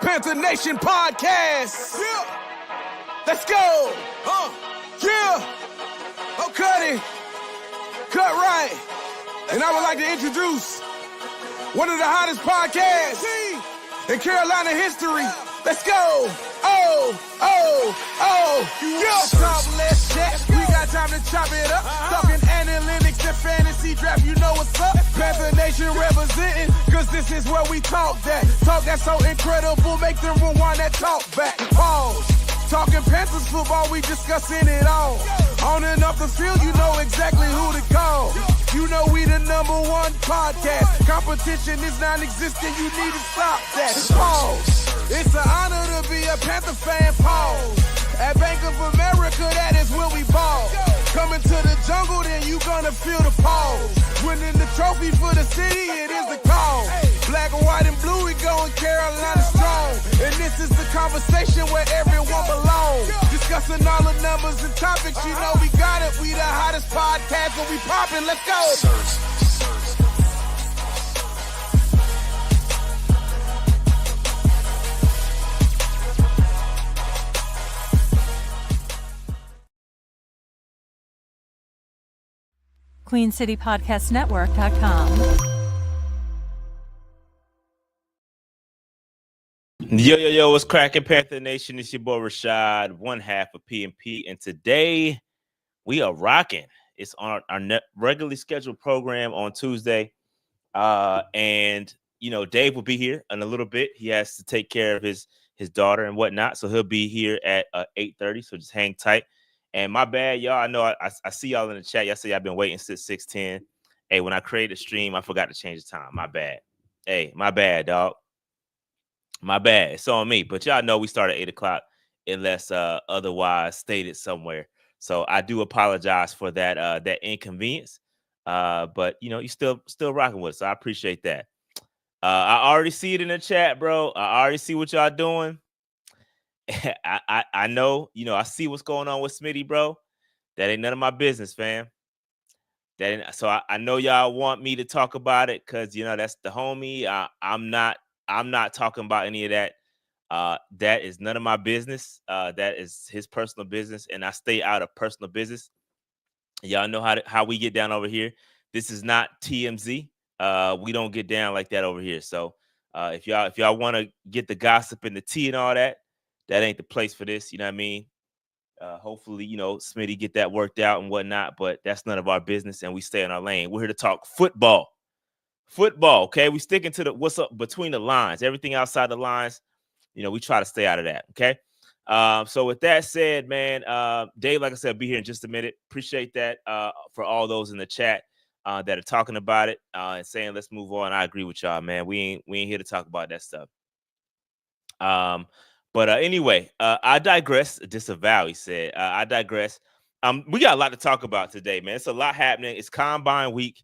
Panther Nation podcast. Yeah. Let's go. Yeah. Oh, cut it. Cut right. And I would like to introduce one of the hottest podcasts in Carolina history. Let's go. Yo, talk less chat. We got time to chop it up. Talking analytics and fantasy draft. You know what's up. Panther Nation representing, cause this is where we talk that. Talk that's so incredible. Make them rewind that talk back. Pause. Talking Panthers football, we discussing it all. On and off the field, you know exactly who to call. You know we the #1 podcast. Competition is non-existent, you need to stop that. Pause. It's an honor to be a Panther fan. Pause. At Bank of America, that is where we ball. Coming to the jungle, then you gonna feel the pause. Winning the trophy for the city, it is the call. Black, white, and blue, we going Carolina strong. And this is the conversation where everyone belongs. Discussing all the numbers and topics, you know we got it. We the hottest podcast, and we poppin', let's go. QueenCityPodcastNetwork.com. Yo, what's cracking, Panther Nation? It's your boy Rashad, one half of P&P, and today we are rocking. It's on our regularly scheduled program on Tuesday, and you know Dave will be here in a little bit. He has to take care of his daughter and whatnot, so he'll be here at 8:30. So just hang tight. And my bad, y'all. I know I see y'all in the chat. Y'all say I've been waiting since 6:10. Hey, when I created the stream, I forgot to change the time. My bad. Hey, my bad, dog. My bad. It's on me. But y'all know we start at 8 o'clock unless otherwise stated somewhere. So I do apologize for that that inconvenience. But you know, you still rocking with us. So I appreciate that. I already see it in the chat, bro. I already see what y'all doing. I know, you know, I see what's going on with Smitty, bro. That ain't none of my business, fam. So I know y'all want me to talk about it because you know that's the homie. I'm not talking about any of that. That is none of my business. That is his personal business, and I stay out of personal business. Y'all know how we get down over here. This is not TMZ. We don't get down like that over here. So if y'all want to get the gossip and the tea and all that, that ain't the place for this. You know what I mean? Hopefully, you know, Smitty get that worked out and whatnot, but that's none of our business, and we stay in our lane. We're here to talk football. Okay? We sticking to the what's up between the lines. Everything outside the lines, you know, we try to stay out of that, okay? So with that said, man, Dave, like I said, I'll be here in just a minute. Appreciate that for all those in the chat that are talking about it and saying let's move on. I agree with y'all, man. We ain't here to talk about that stuff. But anyway, I digress. Disavow, he said. I digress. We got a lot to talk about today, man. It's a lot happening. It's Combine week.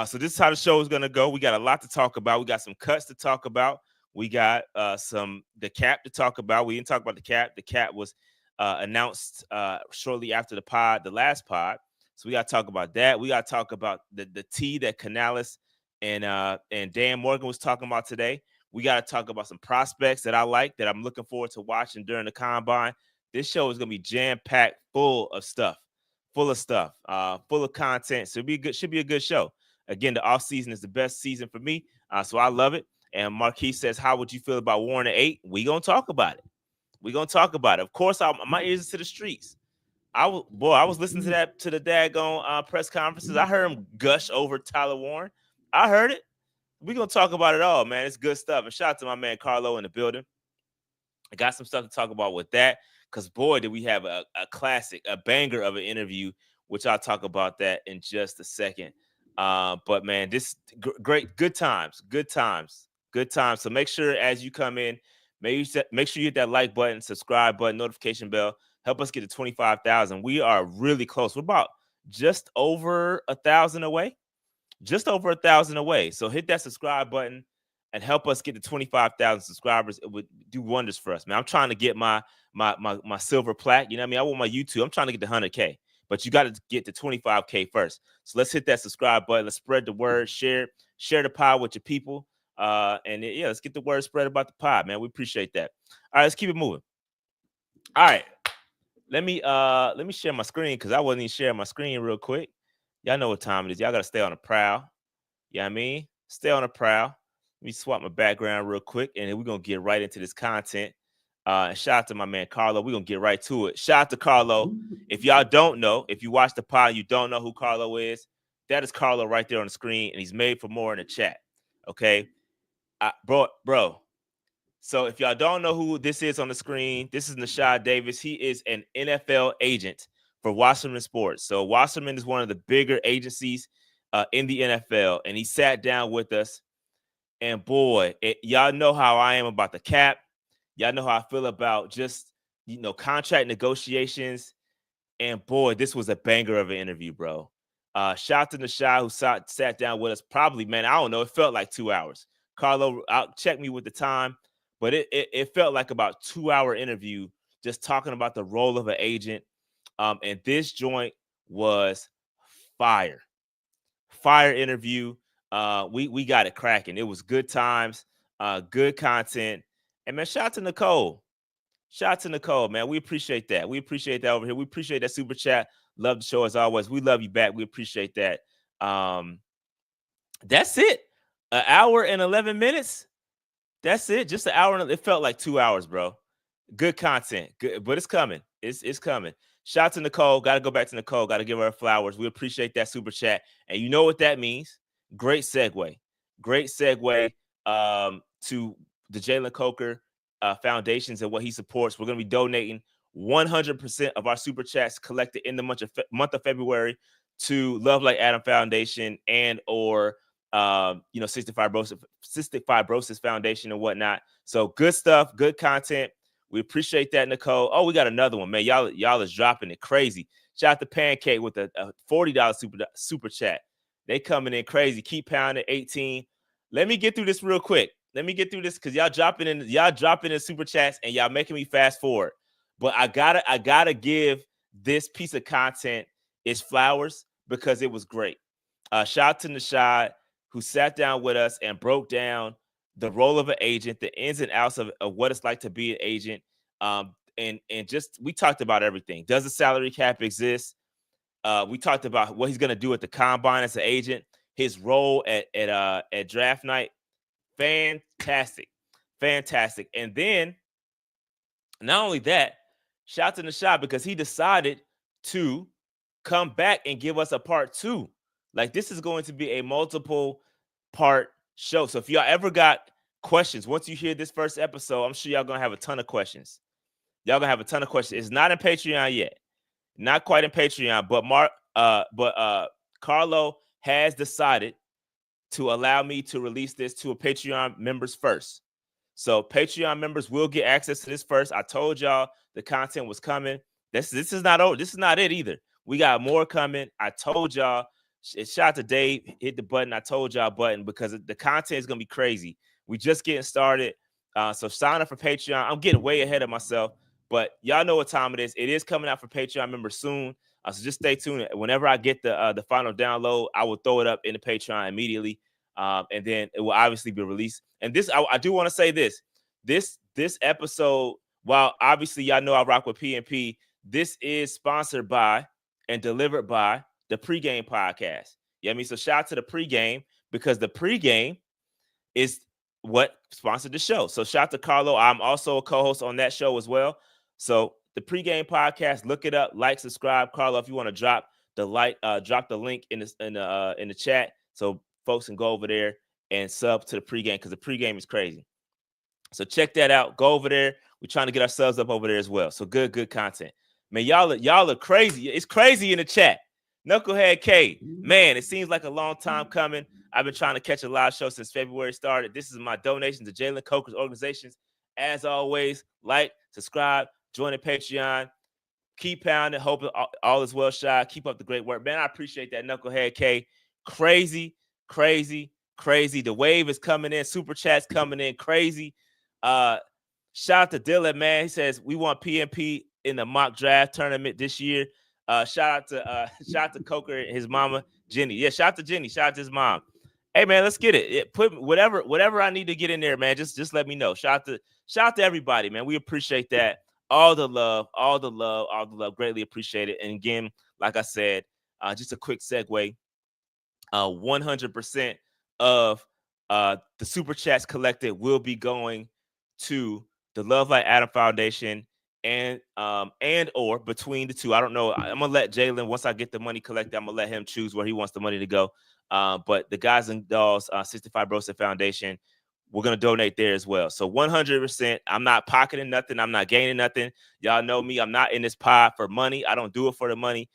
So this is how the show is going to go. We got a lot to talk about. We got some cuts to talk about. We got the cap to talk about. We didn't talk about the cap. The cap was announced shortly after the last pod. So we got to talk about that. We got to talk about the tea that Canales and Dan Morgan was talking about today. We got to talk about some prospects that I like, that I'm looking forward to watching during the Combine. This show is going to be jam-packed, full of content. So it should be a good show. Again, the offseason is the best season for me, so I love it. And Marquis says, how would you feel about Warren at 8? We going to talk about it. Of course, my ears are to the streets. I was listening to the daggone press conferences. I heard him gush over Tyler Warren. I heard it. We're going to talk about it all, man. It's good stuff. And shout out to my man Carlo in the building. I got some stuff to talk about with that because, boy, did we have a classic, a banger of an interview, which I'll talk about that in just a second. But, man, this great, good times. So make sure as you come in, make sure you hit that like button, subscribe button, notification bell. Help us get to 25,000. We are really close. We're about just over 1,000 away. So hit that subscribe button and help us get to 25,000 subscribers. It would do wonders for us, man. I'm trying to get my silver plaque. You know what I mean? I want my YouTube. I'm trying to get to 100K, but you got to get to 25K first. So let's hit that subscribe button. Let's spread the word. Share the pod with your people. Let's get the word spread about the pod, man. We appreciate that. All right, let's keep it moving. All right. Let me share my screen because I wasn't even sharing my screen real quick. Y'all know what time it is. Y'all gotta stay on the prowl. You know what I mean? Stay on the prowl. Let me swap my background real quick, and then we're gonna get right into this content. Shout out to my man Carlo. We're gonna get right to it. Shout out to Carlo. If y'all don't know, if you watch the pod, you don't know who Carlo is. That is Carlo right there on the screen, and he's made for more in the chat. Okay, bro. So if y'all don't know who this is on the screen, this is Nashad Davis. He is an NFL agent for Wasserman Sports. So Wasserman is one of the bigger agencies in the NFL, and he sat down with us. And boy, y'all know how I am about the cap. Y'all know how I feel about just, contract negotiations. And boy, this was a banger of an interview, bro. Shout out to Nashad who sat down with us probably, man, I don't know. It felt like 2 hours. Carlo, check me with the time. But it felt like about 2-hour interview just talking about the role of an agent. And this joint was fire. Fire interview. We got it cracking. It was good times, good content. And man, shout out to Nicole. Shout out to Nicole, man. We appreciate that. We appreciate that over here. We appreciate that super chat. Love the show as always. We love you back. We appreciate that. That's it. An hour and 11 minutes. That's it. Just an hour. It felt like 2 hours, bro. Good content. Good, but it's coming. It's coming. Shout out to Nicole. Got to go back to Nicole. Got to give her flowers. We appreciate that super chat. And you know what that means? Great segue. Great segue to the Jalen Coker Foundations and what he supports. We're going to be donating 100% of our super chats collected in the month of February to Love Like Adam Foundation and or Cystic Fibrosis Foundation and whatnot. So good stuff, good content. We appreciate that, Nicole. Oh, we got another one, man. Y'all is dropping it crazy. Shout out to Pancake with a $40 super chat. They coming in crazy. Keep pounding 18. Let me get through this real quick. Let me get through this because y'all dropping in super chats and y'all making me fast forward. But I gotta give this piece of content its flowers because it was great. Shout out to Nashad, who sat down with us and broke down the role of an agent, the ins and outs of what it's like to be an agent. And just we talked about everything. Does the salary cap exist? We talked about what he's going to do at the combine as an agent, his role at draft night. Fantastic. And then not only that, shout out to Nashad because he decided to come back and give us a part 2. Like this is going to be a multiple part show. So if y'all ever got questions, once you hear this first episode, I'm sure y'all gonna have a ton of questions. It's not in Patreon yet. Not quite in Patreon, but Carlo has decided to allow me to release this to a Patreon members first. So Patreon members will get access to this first. I told y'all the content was coming. This is not over. This is not it either. We got more coming. I told y'all. Shout out to Dave. Hit the button. I told y'all button because the content is going to be crazy. We just getting started. So sign up for Patreon. I'm getting way ahead of myself, but y'all know what time it is. It is coming out for Patreon members soon. So just stay tuned. Whenever I get the final download, I will throw it up in the Patreon immediately. And then it will obviously be released. And this, I do want to say this episode, while obviously y'all know I rock with PNP, this is sponsored by and delivered by the Pregame Podcast. You know what I mean? So shout out to the Pregame because the Pregame is what sponsored the show. So shout out to Carlo. I'm also a co-host on that show as well. So the Pregame Podcast, look it up, like, subscribe. Carlo, if you want to drop the link in the chat so folks can go over there and sub to the Pregame because the Pregame is crazy. So check that out. Go over there. We're trying to get our subs up over there as well. So good content. Man, y'all are crazy. It's crazy in the chat. Knucklehead K, man, it seems like a long time coming. I've been trying to catch a live show since February started. This is my donation to Jalen Coker's organizations. As always, like, subscribe, join the Patreon. Keep pounding. Hope all is well, Shy. Keep up the great work. Man, I appreciate that, Knucklehead K. Crazy. The wave is coming in. Super chat's coming in crazy. Shout out to Dylan, man. He says, we want PNP in the mock draft tournament this year. Shout out to Coker and his mama, Jenny. Yeah, shout out to Jenny. Shout out to his mom. Hey man, let's get it. Put whatever I need to get in there, man. Just let me know. Shout out to everybody, man. We appreciate that. All the love. Greatly appreciate it. And again, like I said, just a quick segue. 100% of the super chats collected will be going to the Love Like Adam Foundation and or between the two. I don't know. I'm gonna let Jalen, once I get the money collected, I'm gonna let him choose where he wants the money to go. But the Guys and Dolls 65 Brosa Foundation, we're gonna donate there as well. So 100%. I'm not pocketing nothing. I'm not gaining nothing. Y'all know me. I'm not in this pod for money. I don't do it for the money.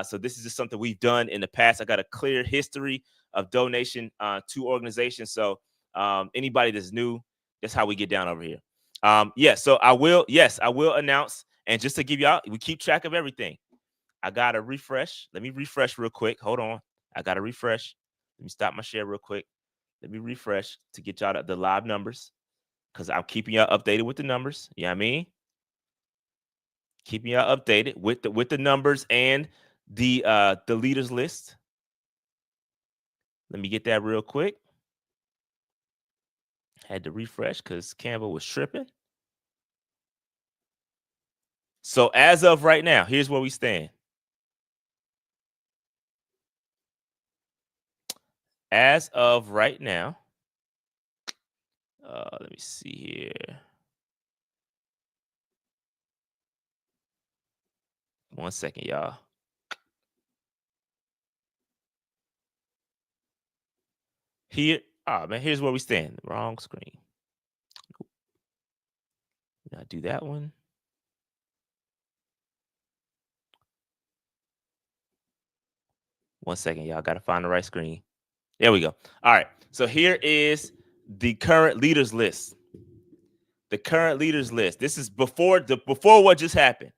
So this is just something we've done in the past. I got a clear history of donation to organizations. So anybody that's new, that's how we get down over here. So I will announce. And just to give y'all, we keep track of everything. I got to refresh. Let me refresh real quick. Hold on. I got to refresh. Let me stop my share real quick. Let me refresh to get y'all the live numbers, because I'm keeping y'all updated with the numbers. You know what I mean? Keeping y'all updated with the numbers and the leaders list. Let me get that real quick. Had to refresh because Canva was tripping. So as of right now, here's where we stand. As of right now, let me see here. One second, y'all. Here, man, here's where we stand. Wrong screen. Now do that one. One second, y'all. Got to find the right screen. There we go. All right. So here is the current leaders list. The current leaders list. This is before what just happened.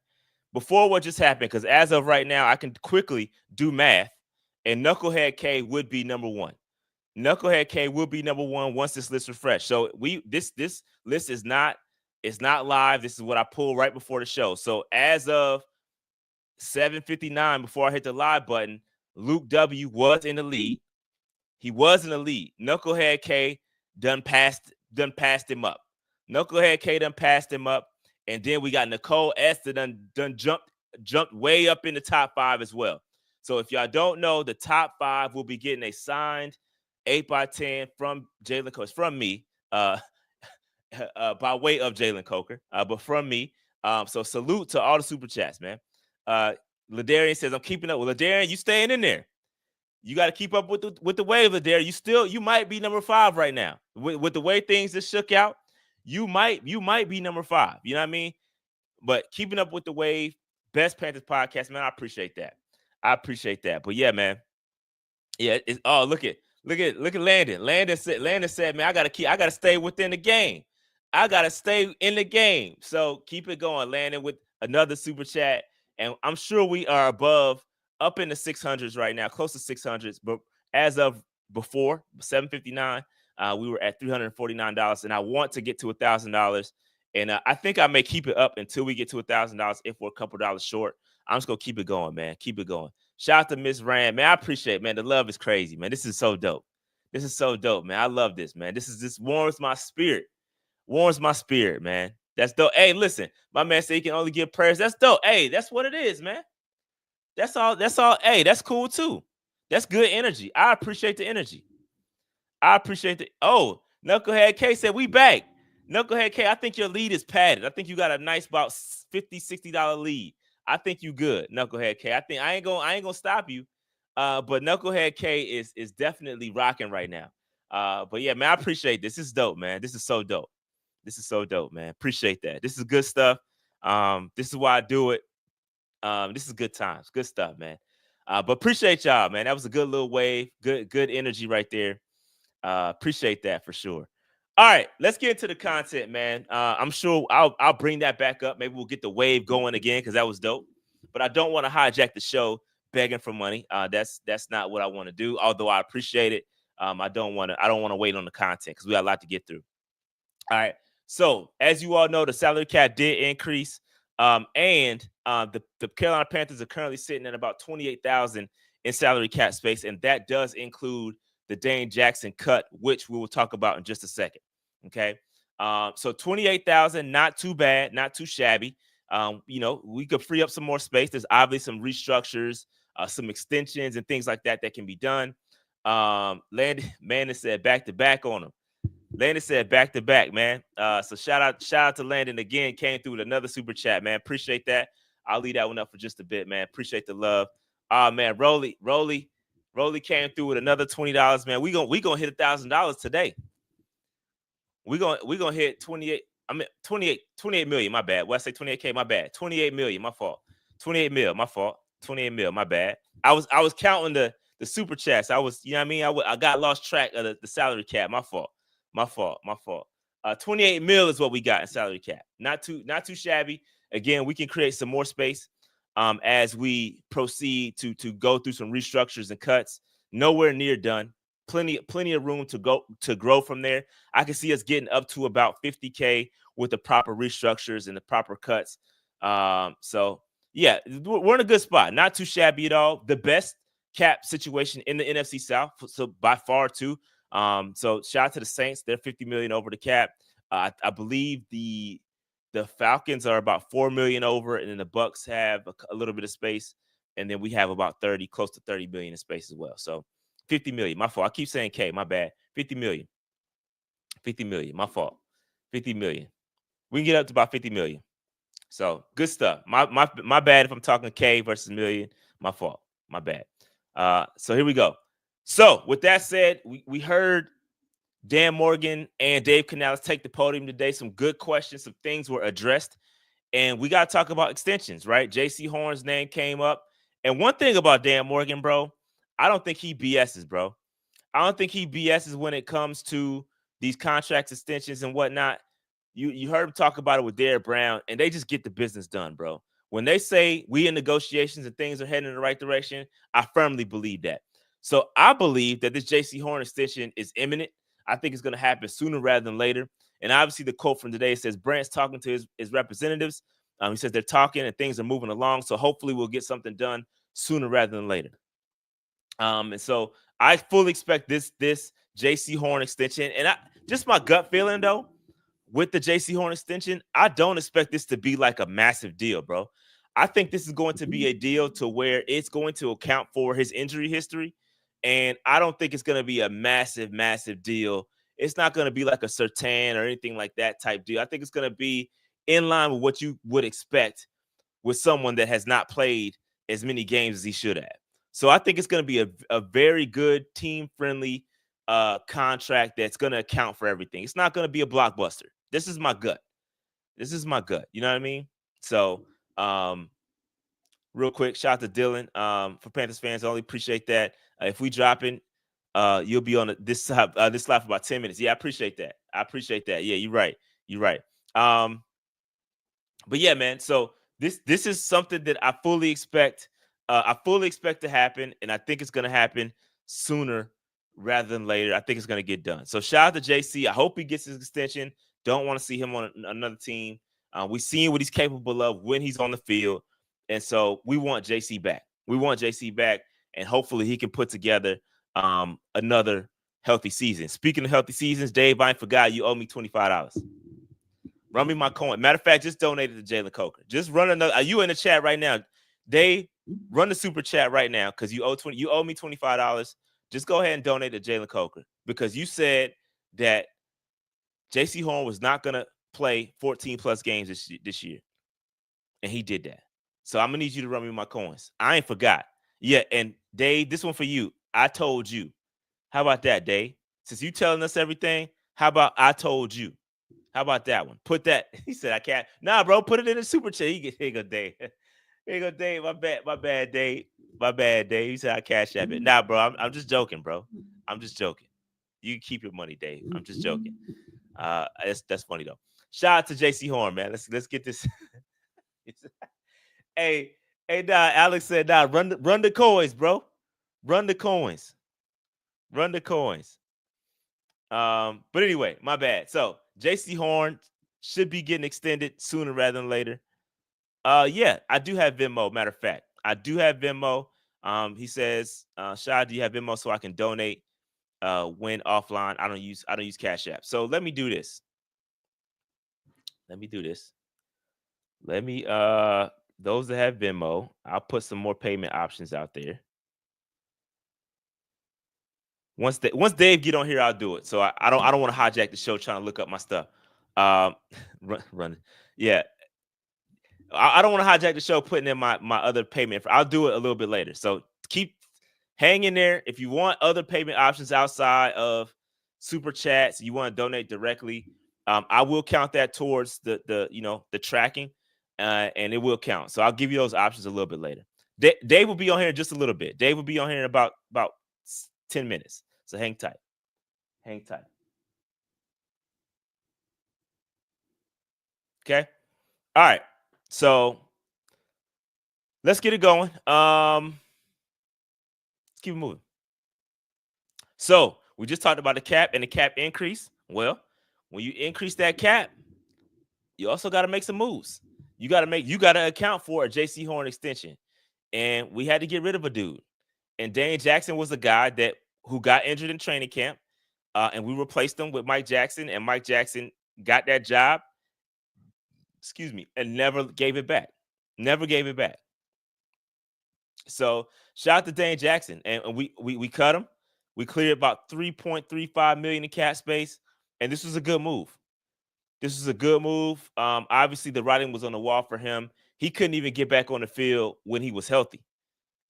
Before what just happened, because as of right now, I can quickly do math, and Knucklehead K would be number one. Knucklehead K will be number one once this list refreshes. So this list is not live. This is what I pulled right before the show. So as of 7:59, before I hit the live button, Luke W was in the lead. He was in the lead. Knucklehead K done passed him up. Knucklehead K done passed him up. And then we got Nicole S that done jumped way up in the top 5 as well. So if y'all don't know, the top 5 will be getting a signed 8x10 from Jalen Coker, from me, by way of Jalen Coker, but from me. So salute to all the super chats, man. Ladarian says, I'm keeping up. Well, Ladarian, you staying in there. You got to keep up with the wave, Ladarian. You might be number 5 right now. With the way things just shook out, you might be number 5. You know what I mean? But keeping up with the wave, best Panthers podcast, man. I appreciate that. But yeah, man. Yeah. Look at Landon. Landon said, man, I gotta stay within the game. I gotta stay in the game. So keep it going, Landon, with another super chat. And I'm sure we are up in the 600s right now, close to 600s. But as of before 7:59, we were at $349, and I want to get to $1,000. And I think I may keep it up until we get to $1,000 if we're a couple dollars short. I'm just gonna keep it going, man. Keep it going. Shout out to Miss Rand, man. I appreciate it, man. The love is crazy, man. This is so dope. Man. I love this, man. This warms my spirit. Man. That's dope. Hey, listen, my man said he can only give prayers. That's dope. Hey, that's what it is, man. That's all. Hey, that's cool too. That's good energy. I appreciate the energy. Oh, Knucklehead K said we back. Knucklehead K, I think your lead is padded. I think you got a nice about $50, $60 lead. I think you good, Knucklehead K. I ain't gonna stop you. But Knucklehead K is definitely rocking right now. But yeah, man, I appreciate this. This is dope, man. This is so dope, man. Appreciate that. This is good stuff. This is why I do it. This is good times, good stuff, man. But appreciate y'all, man. That was a good little wave, good energy right there. Appreciate that for sure. All right, let's get into the content, man. I'm sure I'll bring that back up. Maybe we'll get the wave going again because that was dope. But I don't want to hijack the show begging for money. That's not what I want to do. Although I appreciate it, I don't want to wait on the content because we got a lot to get through. All right. So as you all know, the salary cap did increase, and the Carolina Panthers are currently sitting at about $28,000 in salary cap space, and that does include the Dane Jackson cut, which we will talk about in just a second. Okay. So 28,000, not too bad, not too shabby. We could free up some more space. There's obviously some restructures, some extensions and things like that can be done. Landon said back to back on him. Landon said back to back, man. So shout out to Landon again. Came through with another super chat, man. Appreciate that. I'll leave that one up for just a bit, man. Appreciate the love. Man, Rolly came through with another $20, man. We gonna hit $1,000 today. We gonna hit 28 million. My bad. What I say 28K? My bad. 28 million. My fault. 28 mil. My fault. 28 mil. My bad. I was counting the super chats. I was, you know what I mean? I got lost track of the salary cap. My fault. 28 mil is what we got in salary cap. Not too shabby. Again, we can create some more space as we proceed to go through some restructures and cuts. Nowhere near done. Plenty of room to grow from there. I can see us getting up to about 50K with the proper restructures and the proper cuts. So yeah, we're in a good spot. Not too shabby at all. The best cap situation in the NFC South, so by far too. So shout out to the Saints. They're 50 million over the cap. I believe the Falcons are about 4 million over, and then the Bucks have a little bit of space, and then we have about close to 30 million in space as well. So 50 million. My fault. I keep saying K. My bad. 50 million. 50 million. My fault. 50 million. We can get up to about 50 million. So good stuff. My bad if I'm talking K versus million. My fault. My bad. So here we go. So with that said, we heard Dan Morgan and Dave Canales take the podium today. Some good questions. Some things were addressed. And we got to talk about extensions, right? J.C. Horn's name came up. And one thing about Dan Morgan, bro, I don't think he BS's, bro. I don't think he BS's when it comes to these contract extensions and whatnot. You heard him talk about it with Derrick Brown, and they just get the business done, bro. When they say we in negotiations and things are heading in the right direction, I firmly believe that. So I believe that this J.C. Horn extension is imminent. I think it's going to happen sooner rather than later. And obviously the quote from today says Brandt's talking to his representatives. He says they're talking and things are moving along. So hopefully we'll get something done sooner rather than later. And so I fully expect this J.C. Horn extension. And just my gut feeling, though, with the J.C. Horn extension, I don't expect this to be like a massive deal, bro. I think this is going to be a deal to where it's going to account for his injury history. And I don't think it's going to be a massive, massive deal. It's not going to be like a Surtain or anything like that type deal. I think it's going to be in line with what you would expect with someone that has not played as many games as he should have. So I think it's going to be a very good team-friendly contract that's going to account for everything. It's not going to be a blockbuster. This is my gut. You know what I mean? So real quick, shout out to Dylan for Panthers fans only. Appreciate that. If we dropping, you'll be on this live for about 10 minutes. Yeah, I appreciate that. Yeah, you're right. But yeah, man. So this is something that I fully expect. I fully expect to happen, and I think it's going to happen sooner rather than later. I think it's going to get done. So shout out to JC. I hope he gets his extension. Don't want to see him on another team. We've seen what he's capable of when he's on the field, and so we want JC back. And hopefully he can put together another healthy season. Speaking of healthy seasons, Dave, I forgot you owe me $25. Run me my coin. Matter of fact, just donate it to Jalen Coker. Just run another. Are you in the chat right now? Dave, run the super chat right now because you owe me $25. Just go ahead and donate to Jalen Coker because you said that J.C. Horn was not going to play 14-plus games this year, and he did that. So I'm going to need you to run me my coins. I ain't forgot. Yeah, and Dave, this one for you. I told you. How about that, Dave? Since you telling us everything, how about I told you? How about that one? Put that. He said, I can't. Nah, bro, put it in the super chat. Here you go, Dave. Here you go, Dave. My bad, Dave. He said, I cash that it. Nah, bro, I'm just joking, bro. I'm just joking. You can keep your money, Dave. I'm just joking. That's funny, though. Shout out to J.C. Horn, man. Let's get this. Hey, Alex said, run the coins, bro. Run the coins. But anyway, my bad. So J.C. Horn should be getting extended sooner rather than later. Yeah, I do have Venmo. Matter of fact, I do have Venmo. He says, Shad, do you have Venmo so I can donate? win offline. I don't use Cash App. So let me do this. Those that have Venmo, I'll put some more payment options out there. Once Dave get on here, I'll do it. So I don't want to hijack the show trying to look up my stuff. Run. Yeah. I don't want to hijack the show putting in my other payment. I'll do it a little bit later. So keep hanging there. If you want other payment options outside of super chats, you want to donate directly, I will count that towards the tracking, and it will count. So I'll give you those options a little bit later. Dave will be on here in just a little bit. Dave will be on here in about 10 minutes. So hang tight. Okay. All right. So let's get it going. Let's keep it moving. So we just talked about the cap and the cap increase. Well, when you increase that cap, you also got to make some moves. You got to account for a J.C. Horn extension. And we had to get rid of a dude. And Dane Jackson was a guy who got injured in training camp. And we replaced him with Mike Jackson. And Mike Jackson got that job, and never gave it back. So shout out to Dane Jackson. And we cut him. We cleared about $3.35 million in cap space. And this was a good move. Obviously, the writing was on the wall for him. He couldn't even get back on the field when he was healthy.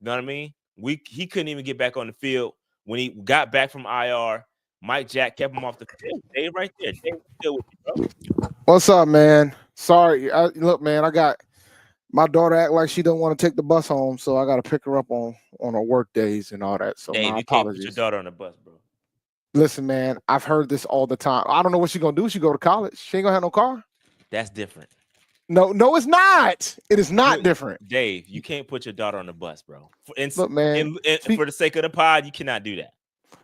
You know what I mean? He couldn't even get back on the field when he got back from IR. Mike Jack kept him off the field. Dave right there. Dave still with you, bro. What's up, man? Sorry. Look, man, I got my daughter act like she don't want to take the bus home, so I got to pick her up on her work days and all that. So Dave, my you apologies. Can't put your daughter on the bus, bro. Listen, man, I've heard this all the time. I don't know what she's going to do. She go to college. She ain't going to have no car. That's different. No, it's not. It is not different. Dave, you can't put your daughter on the bus, bro. Look, man, for the sake of the pod, you cannot do that.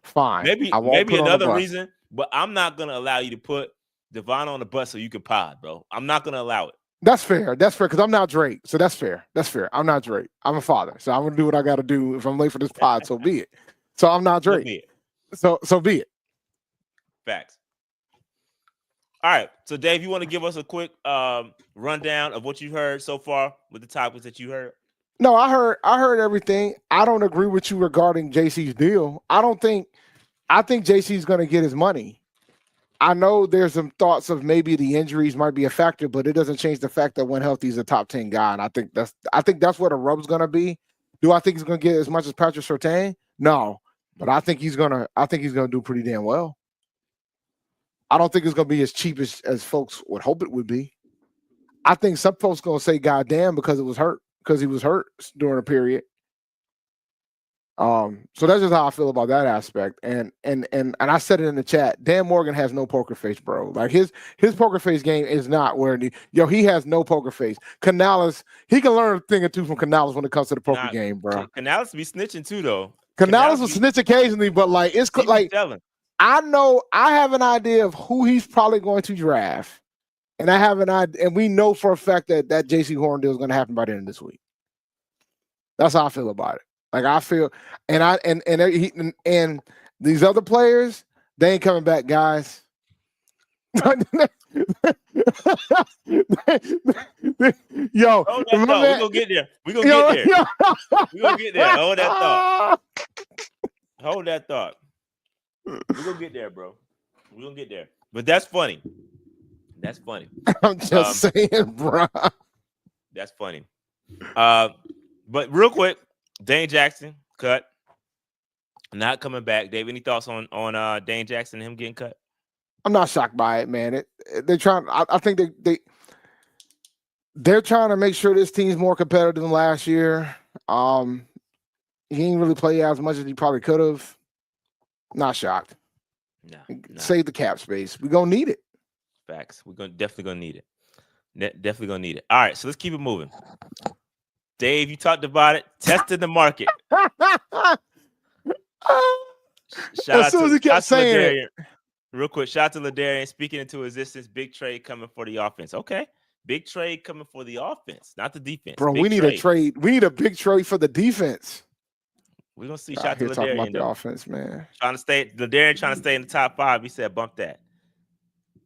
Fine. Maybe another reason, but I'm not going to allow you to put Devon on the bus so you can pod, bro. I'm not going to allow it. That's fair. Because I'm not Drake. So that's fair. I'm not Drake. I'm a father. So I'm going to do what I got to do. If I'm late for this pod, so be it. So I'm not Drake. So be it. Facts. All right. So Dave, you want to give us a quick rundown of what you heard so far with the topics that you heard? No, I heard everything. I don't agree with you regarding JC's deal. I think JC's going to get his money. I know there's some thoughts of maybe the injuries might be a factor, but it doesn't change the fact that when healthy, he's a top 10 guy. And I think that's where the rub's going to be. Do I think he's going to get as much as Patrick Surtain? No, but I think he's going to do pretty damn well. I don't think it's going to be as cheap as folks would hope it would be. I think some folks going to say, God damn, because he was hurt during a period. So that's just how I feel about that aspect. And I said it in the chat. Dan Morgan has no poker face, bro. Like his poker face game is not where he has no poker face. Canales, he can learn a thing or two from Canales when it comes to the poker game, bro. Canales be snitching too, though. Canales will snitch occasionally, but like it's like I know I have an idea of who he's probably going to draft, and I have an idea, and we know for a fact that J.C. Horn deal is going to happen by the end of this week. That's how I feel about it. Like I feel, and these other players, they ain't coming back, guys. Yo, we're gonna get there. We're gonna get there. Hold that thought. We're gonna get there, bro. We're gonna get there. But that's funny. I'm just saying, bro. That's funny. But real quick, Dane Jackson cut, not coming back. Dave, any thoughts on Dane Jackson and him getting cut? I'm not shocked by it, man. They're trying. I think they're trying to make sure this team's more competitive than last year. He didn't really play as much as he probably could have. Not shocked. No. Save the cap space. We're gonna need it. Facts. We're definitely gonna need it. Definitely gonna need it. All right, so let's keep it moving. Dave, you talked about it. Testing the market. As soon as he kept saying it. Real quick, shout out to Ladarian speaking into existence. Big trade coming for the offense. Okay. Big trade coming for the offense, not the defense. Bro, we need a trade. We need a big trade for the defense. We're gonna see. Out Shout out to here talking about Ladarian the though. offense, man. Trying to stay in the top 5. He said bump that.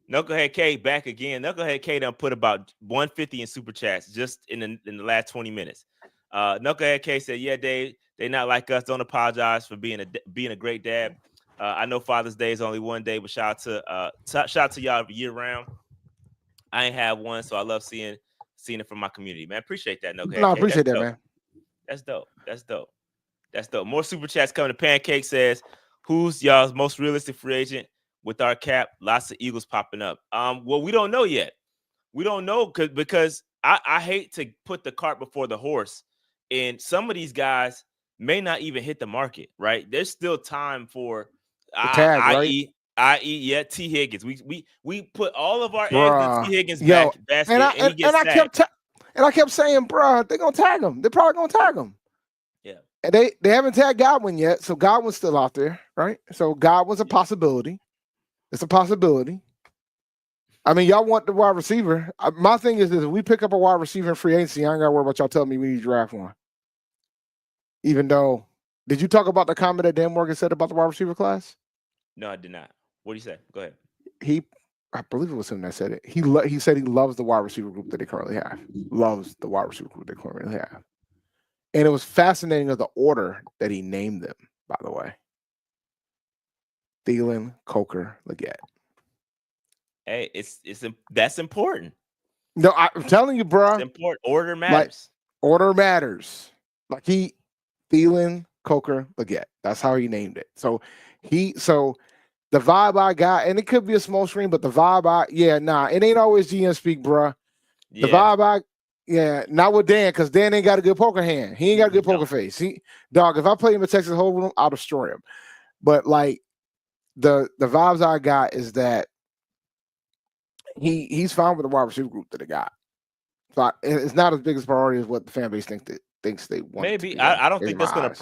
Knucklehead K back again. Knucklehead K done put about 150 in super chats just in the last 20 minutes. Knucklehead K said, "Yeah, they not like us. Don't apologize for being a great dad. I know Father's Day is only one day, but shout out to y'all year round. I ain't have one, so I love seeing it from my community, man. Appreciate that, Knucklehead No, I K. appreciate that, man. That's dope. More super chats coming. Pancake says, "Who's y'all's most realistic free agent with our cap? Lots of Eagles popping up. Well, we don't know yet. We don't know because I hate to put the cart before the horse, and some of these guys may not even hit the market. Right? There's still time for The tag, right? Yeah, T. Higgins. We put all of our eggs Bruh. in T. Higgins' Yo, basket, and and he gets sacked. I kept saying, bro, they're gonna tag him. They're probably gonna tag him. Yeah. And they haven't tagged Godwin yet, so Godwin's still out there, right? So Godwin's a possibility. It's a possibility. I mean, y'all want the wide receiver. My thing is this: if we pick up a wide receiver in free agency, I ain't gotta worry about y'all telling me we need to draft one. Even though, did you talk about the comment that Dan Morgan said about the wide receiver class? No, I did not. What do you say? Go ahead. I believe it was him that said it. He said he loves the wide receiver group that they currently have. Loves the wide receiver group they currently have. And it was fascinating of the order that he named them, by the way. Thielen, Coker, Legette. Hey, that's important. No, I'm telling you, bro. It's important. Order matters. Like, order matters. Like Thielen, Coker, Legette. That's how he named it. So the vibe I got, and it could be a small screen, but the vibe it ain't always GM speak, bro. The vibe not with Dan, because Dan ain't got a good poker hand. He ain't got a good poker face. If I play him in Texas Hold'em, I'll destroy him. But like the vibes I got is that he's fine with the wide receiver group that they got. So it's not as big as priority as what the fan base thinks they want. Maybe I don't think that's gonna.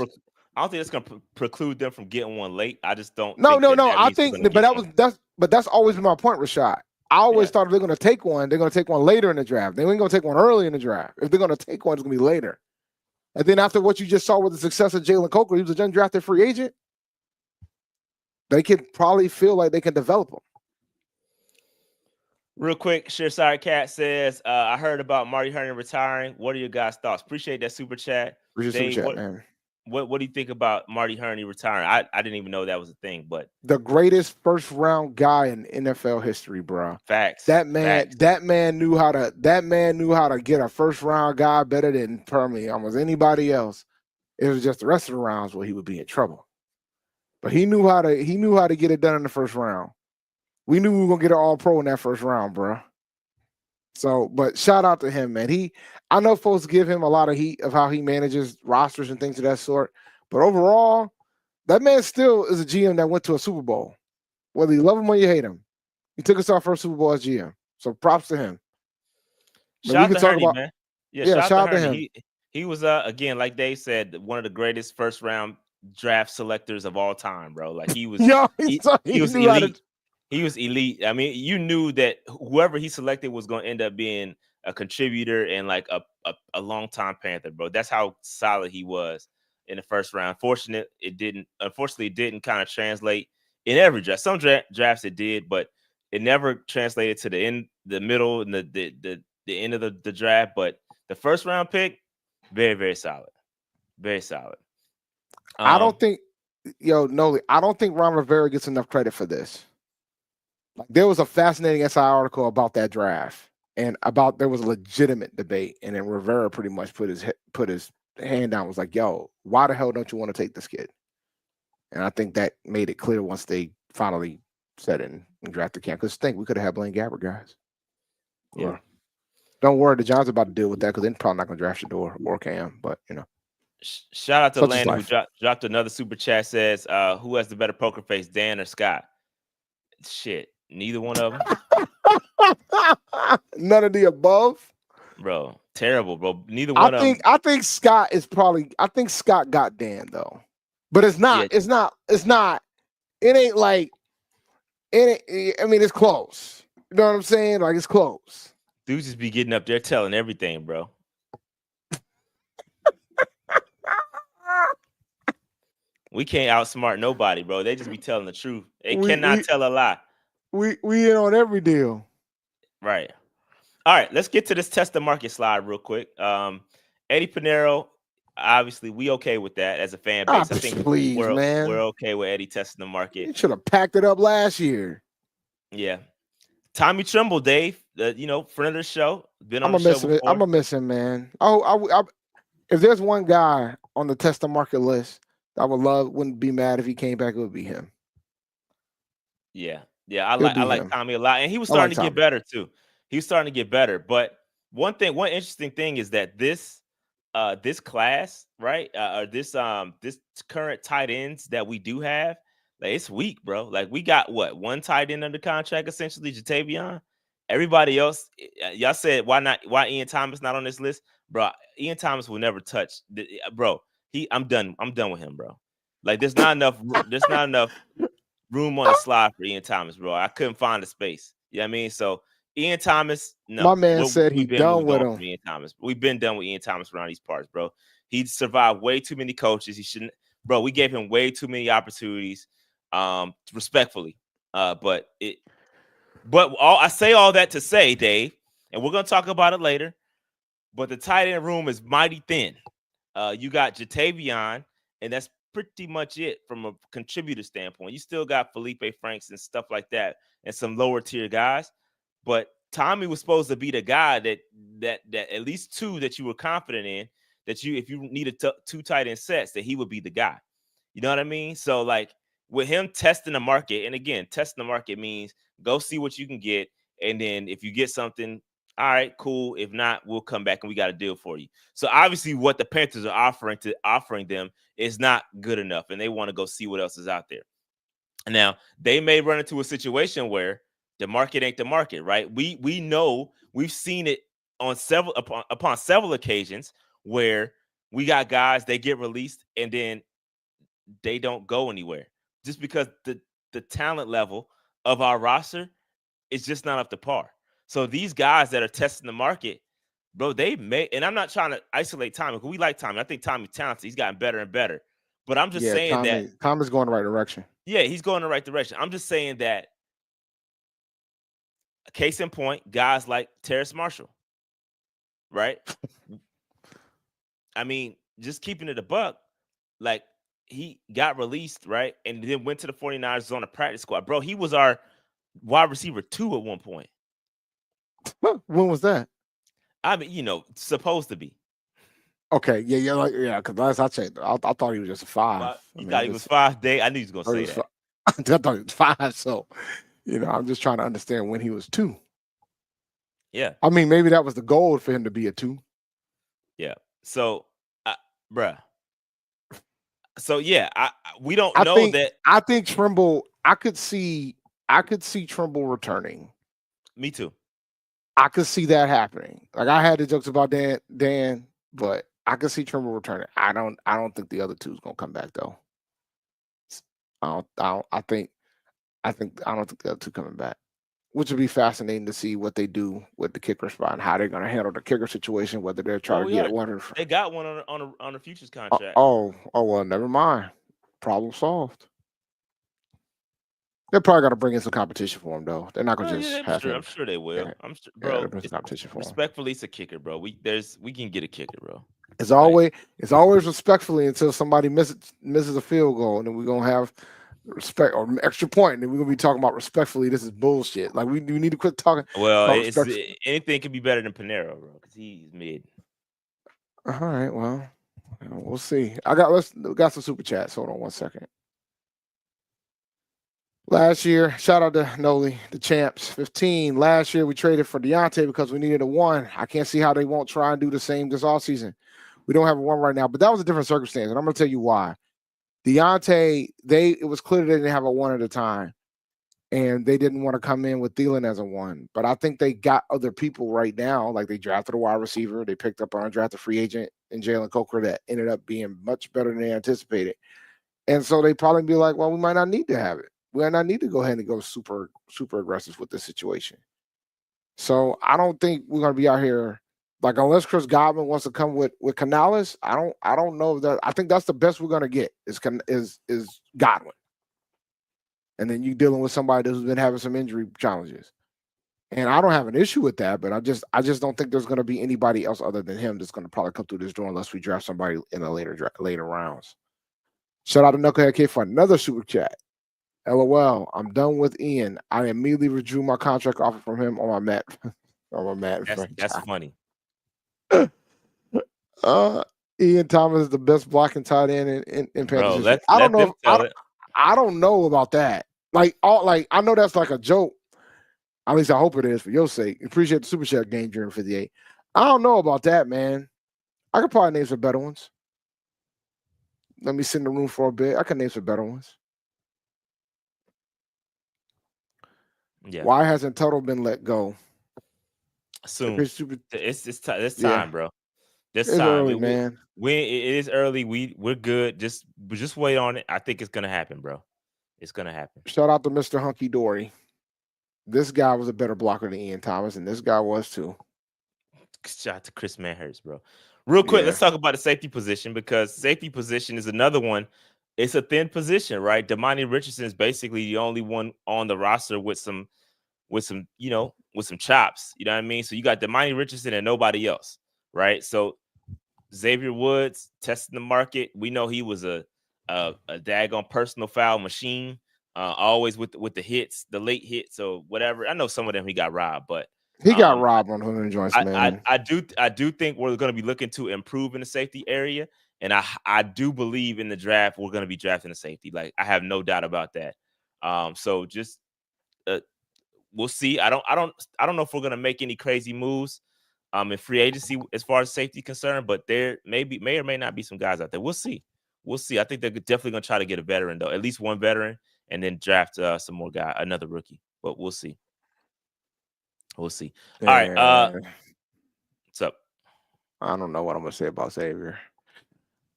I don't think it's gonna preclude them from getting one late. I just don't. No. I think, but that's always been my point, Rashad. I always thought if they're going to take one, they're going to take one later in the draft. They ain't going to take one early in the draft. If they're going to take one, it's going to be later. And then after what you just saw with the success of Jalen Coker, he was an undrafted free agent. They could probably feel like they can develop him. Real quick, Sorry Cat says, I heard about Marty Hurney retiring. What are your guys' thoughts? Appreciate that super chat. Appreciate super chat, man. What do you think about Marty Hurney retiring? I didn't even know that was a thing, but the greatest first round guy in NFL history, bro. Facts. That man knew how to get a first round guy better than probably almost anybody else. It was just the rest of the rounds where he would be in trouble. But he knew how to get it done in the first round. We knew we were gonna get an all pro in that first round, bro. So, but shout out to him, man. I know folks give him a lot of heat of how he manages rosters and things of that sort. But overall, that man still is a GM that went to a Super Bowl. Whether you love him or you hate him. He took us to our first Super Bowl as GM. So props to him. Shout out to Hurney, man. Yeah, shout out to him. He was again, like Dave said, one of the greatest first round draft selectors of all time, bro. Like he was he was elite. He was elite. I mean, you knew that whoever he selected was going to end up being a contributor and like a long-time Panther, bro. That's how solid he was in the first round. Unfortunately, it didn't kind of translate in every draft. Some drafts it did, but it never translated to the middle, and the end of the draft. But the first round pick, very, very solid. Very solid. I don't think Ron Rivera gets enough credit for this. Like, there was a fascinating SI article about that draft, and there was a legitimate debate, and then Rivera pretty much put his hand down, was like, "Yo, why the hell don't you want to take this kid?" And I think that made it clear once they finally said it and drafted Cam. Because we could have had Blaine Gabbert, guys. Yeah. Don't worry, the Giants are about to deal with that because they're probably not going to draft Shador or Cam, but you know. Shout out to Landon who dropped another super chat. Says, "Who has the better poker face, Dan or Scott?" Shit. Neither one of them. None of the above, bro. Terrible, bro. Neither one of them. I think Scott got Dan though, but it's not. Yeah. It's not. It ain't like. I mean, it's close. You know what I'm saying? Like, it's close. Dudes just be getting up there telling everything, bro. We can't outsmart nobody, bro. They just be telling the truth. They We cannot we tell a lie. we in on every deal. Right. All right, let's get to this test the market slide real quick. Eddie Pinero, obviously, we okay with that as a fan base. I think Please, we're man. okay with Eddie testing the market. You should have packed it up last year. Yeah. Tommy Tremble, Dave, friend of the show, been on I'm the show before. gonna miss him, man. Oh, if there's one guy on the test the market list I wouldn't be mad if he came back, it would be him. Yeah. I like Tommy a lot. And he was starting to get better too. He was starting to get better. But one interesting thing is that this class, right? Or this current tight ends that we do have, like, it's weak, bro. Like, we got one tight end under contract, essentially, Jatavion. Everybody else, y'all said why Ian Thomas not on this list, bro? Ian Thomas will never touch, bro. I'm done with him, bro. Like, there's not enough room on the slide for Ian Thomas, bro. I couldn't find the space. You know what I mean? So Ian Thomas, no. My man said he's done with him. Ian Thomas. We've been done with Ian Thomas around these parts, bro. He survived way too many coaches. He shouldn't, bro. We gave him way too many opportunities, respectfully. But I say all that to say, Dave, and we're gonna talk about it later. But the tight end room is mighty thin. You got Jatavion, and that's pretty much it from a contributor standpoint. You still got Felipe Franks and stuff like that, and some lower tier guys. But Tommy was supposed to be the guy that at least two that you were confident in, that if you needed two tight end sets, that he would be the guy. You know what I mean? So, like, with him testing the market, and again, testing the market means go see what you can get, and then if you get something, all right, cool. If not, we'll come back and we got a deal for you. So obviously what the Panthers are offering them is not good enough, and they want to go see what else is out there. Now, they may run into a situation where the market ain't the market, right? We know, we've seen it on upon several occasions where we got guys, they get released and then they don't go anywhere just because the talent level of our roster is just not up to par. So these guys that are testing the market, bro, they may, and I'm not trying to isolate Tommy, because we like Tommy. I think Tommy's talented. He's gotten better and better. But I'm just saying that Tommy's going the right direction. Yeah, he's going the right direction. I'm just saying that, case in point, guys like Terrace Marshall, right? I mean, just keeping it a buck, like, he got released, right? And then went to the 49ers on a practice squad. Bro, he was our wide receiver 2 at one point. When was that? I mean, supposed to be. Okay, yeah. Because last I checked, I thought he was just a 5. You thought he was 5 day? I knew he was going to say that. I thought he was 5. So, I'm just trying to understand when he was 2. Yeah. I mean, maybe that was the goal for him to be a 2. Yeah. So, bruh. So yeah, we don't know that. I think Trimble. I could see Trimble returning. Me too. I could see that happening. Like, I had the jokes about Dan, but I could see Trimble returning. I don't think the other two is gonna come back though. I don't think the other two coming back, which would be fascinating to see what they do with the kicker spot and how they're gonna handle the kicker situation. Whether they're trying to get one. They got one on a futures contract. Oh well, never mind. Problem solved. They're probably gonna bring in some competition for him, though. They're not gonna just have him. I'm sure they will. Yeah. I'm sure, bro. Bring some competition for respectfully, it's a kicker, bro. We can get a kicker, bro. It's always respectfully until somebody misses a field goal, and then we're gonna have respect or extra point, and then we're gonna be talking about respectfully. This is bullshit. Like, we need to quit talking. Well, anything can be better than Pinero, bro, because he's mid. All right, well, we'll see. We got some super chats. Hold on one second. Last year, shout out to Noli, the champs, 15. Last year, we traded for Deontay because we needed a 1. I can't see how they won't try and do the same this offseason. We don't have a 1 right now, but that was a different circumstance, and I'm going to tell you why. Deontay, it was clear they didn't have a 1 at a time, and they didn't want to come in with Thielen as a 1. But I think they got other people right now, like they drafted a wide receiver. They picked up an undrafted free agent in Jalen Coker that ended up being much better than they anticipated. And so they probably be like, well, we might not need to have it. We might not need to go ahead and go super, super aggressive with this situation. So I don't think we're going to be out here Like unless Chris Godwin wants to come with Canales, I don't know that. I think that's the best we're gonna get is Godwin, and then you dealing with somebody who's been having some injury challenges. And I don't have an issue with that, but I just don't think there's gonna be anybody else other than him that's gonna probably come through this door unless we draft somebody in the later rounds. Shout out to Knucklehead K for another super chat. LOL, I'm done with Ian. I immediately withdrew my contract offer from him on my mat. That's funny. Ian Thomas is the best blocking tight end in Panthers. Bro, I don't know. I don't know about that. Like I know that's like a joke. At least I hope it is for your sake. Appreciate the super chat game during 58. I don't know about that, man. I could probably name some better ones. Let me sit in the room for a bit. I can name some better ones. Yeah. Why hasn't Tuttle been let go? Soon. It's time, bro. This it's time, early, man. It is early. We're good. Just wait on it. I think it's gonna happen, bro. It's gonna happen. Shout out to Mr. Hunky Dory. This guy was a better blocker than Ian Thomas, and this guy was too. Shout out to Chris Manhurst, bro. Real quick, let's talk about the safety position because safety position is another one. It's a thin position, right? Damani Richardson is basically the only one on the roster with some chops. You know what I mean? So you got Damani Richardson and nobody else, right? So Xavier Woods testing the market. We know he was a daggone personal foul machine, always with the hits, the late hits or whatever. I know some of them he got robbed, but he got robbed on 100 joints, man. I do think we're going to be looking to improve in the safety area, and I do believe in the draft we're going to be drafting a safety. Like I have no doubt about that. So just we'll see. I don't know if we're going to make any crazy moves in free agency as far as safety concerned, but there may or may not be some guys out there. We'll see. I think they're definitely going to try to get a veteran though, at least one veteran, and then draft some more guy, another rookie. But we'll see. We'll see. All right. What's up? I don't know what I'm gonna say about Xavier.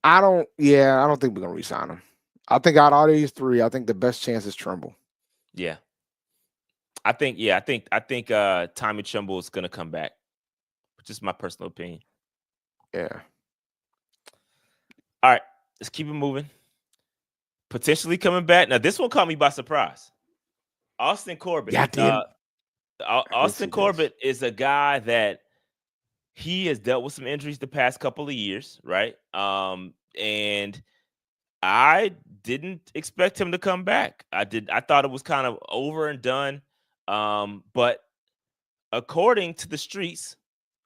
I don't think we're gonna re-sign him. I think out of all these three, I think the best chance is Trimble. Yeah. I think Tommy Trimble is gonna come back. Just my personal opinion. Yeah. All right, let's keep it moving. Potentially coming back. Now, this one caught me by surprise. Austin Corbett. Yeah, Austin Corbett is a guy that he has dealt with some injuries the past couple of years, right? And I didn't expect him to come back. I thought it was kind of over and done. But according to the streets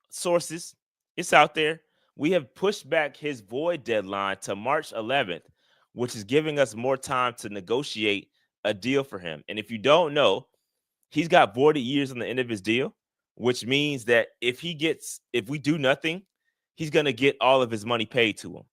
sources, it's out there. We have pushed back his void deadline to March 11th, which is giving us more time to negotiate a deal for him. And if you don't know, he's got voided years on the end of his deal, which means that if we do nothing, he's going to get all of his money paid to him,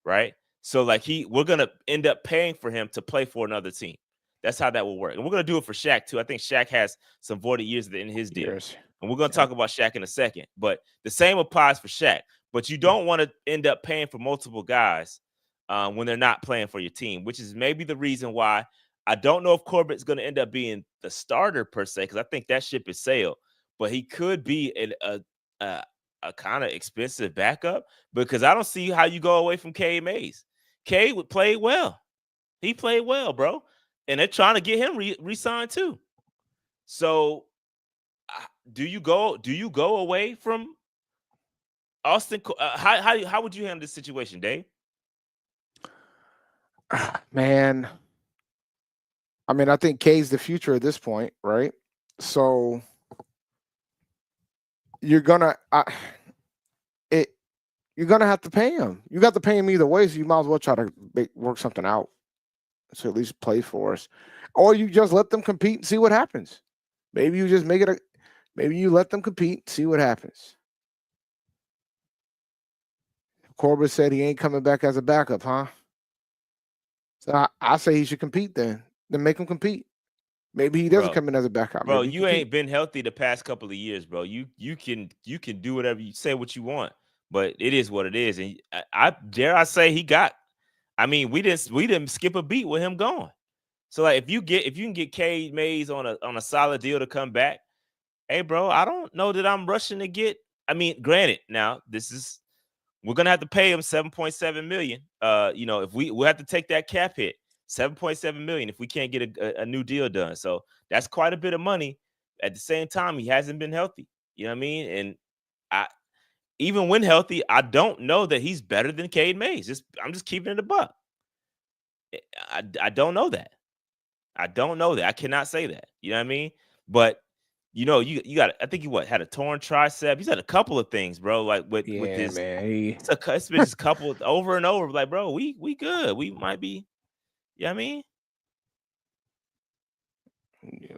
right? So like we're going to end up paying for him to play for another team. That's how that will work. And we're going to do it for Shaq too. I think Shaq has some voided years at the end of his deal. Yes. And we're going to talk about Shaq in a second, but the same applies for Shaq. But you don't want to end up paying for multiple guys when they're not playing for your team, which is maybe the reason why I don't know if Corbett's going to end up being the starter per se, because I think that ship is sailed. But he could be a kind of expensive backup because I don't see how you go away from K. Mays. K would play well. He played well, bro. And they're trying to get him re-signed too. So do you go away from Austin? How would you handle this situation, Dave? Man, I mean, I think K's the future at this point, right? So you're gonna have to pay him. You got to pay him either way, so you might as well try to work something out. So at least play for us, or you just let them compete and see what happens. Maybe you just make it maybe you let them compete, see what happens. Corbett said he ain't coming back as a backup, huh? So I say he should compete then. Then make him compete. Maybe he doesn't come in as a backup. Bro, you ain't been healthy the past couple of years, bro. You can do whatever you say what you want, but it is what it is. And I dare say he got. I mean, we didn't skip a beat with him gone. So like if you can get K. Mays on a solid deal to come back, hey bro, I don't know that I'm rushing to get I mean, granted, now we're gonna have to pay him $7.7 million. If we'll have to take that cap hit, $7.7 million if we can't get a new deal done. So that's quite a bit of money. At the same time, he hasn't been healthy. You know what I mean? And even when healthy, I don't know that he's better than Cade Mays. I'm just keeping it a buck. I don't know that. I don't know that. I cannot say that. You know what I mean? But you got. I think he had a torn tricep. He's had a couple of things, bro. Like with his man. It's been just a couple over and over. Like, bro, we good. We might be. You know what I mean? Yeah.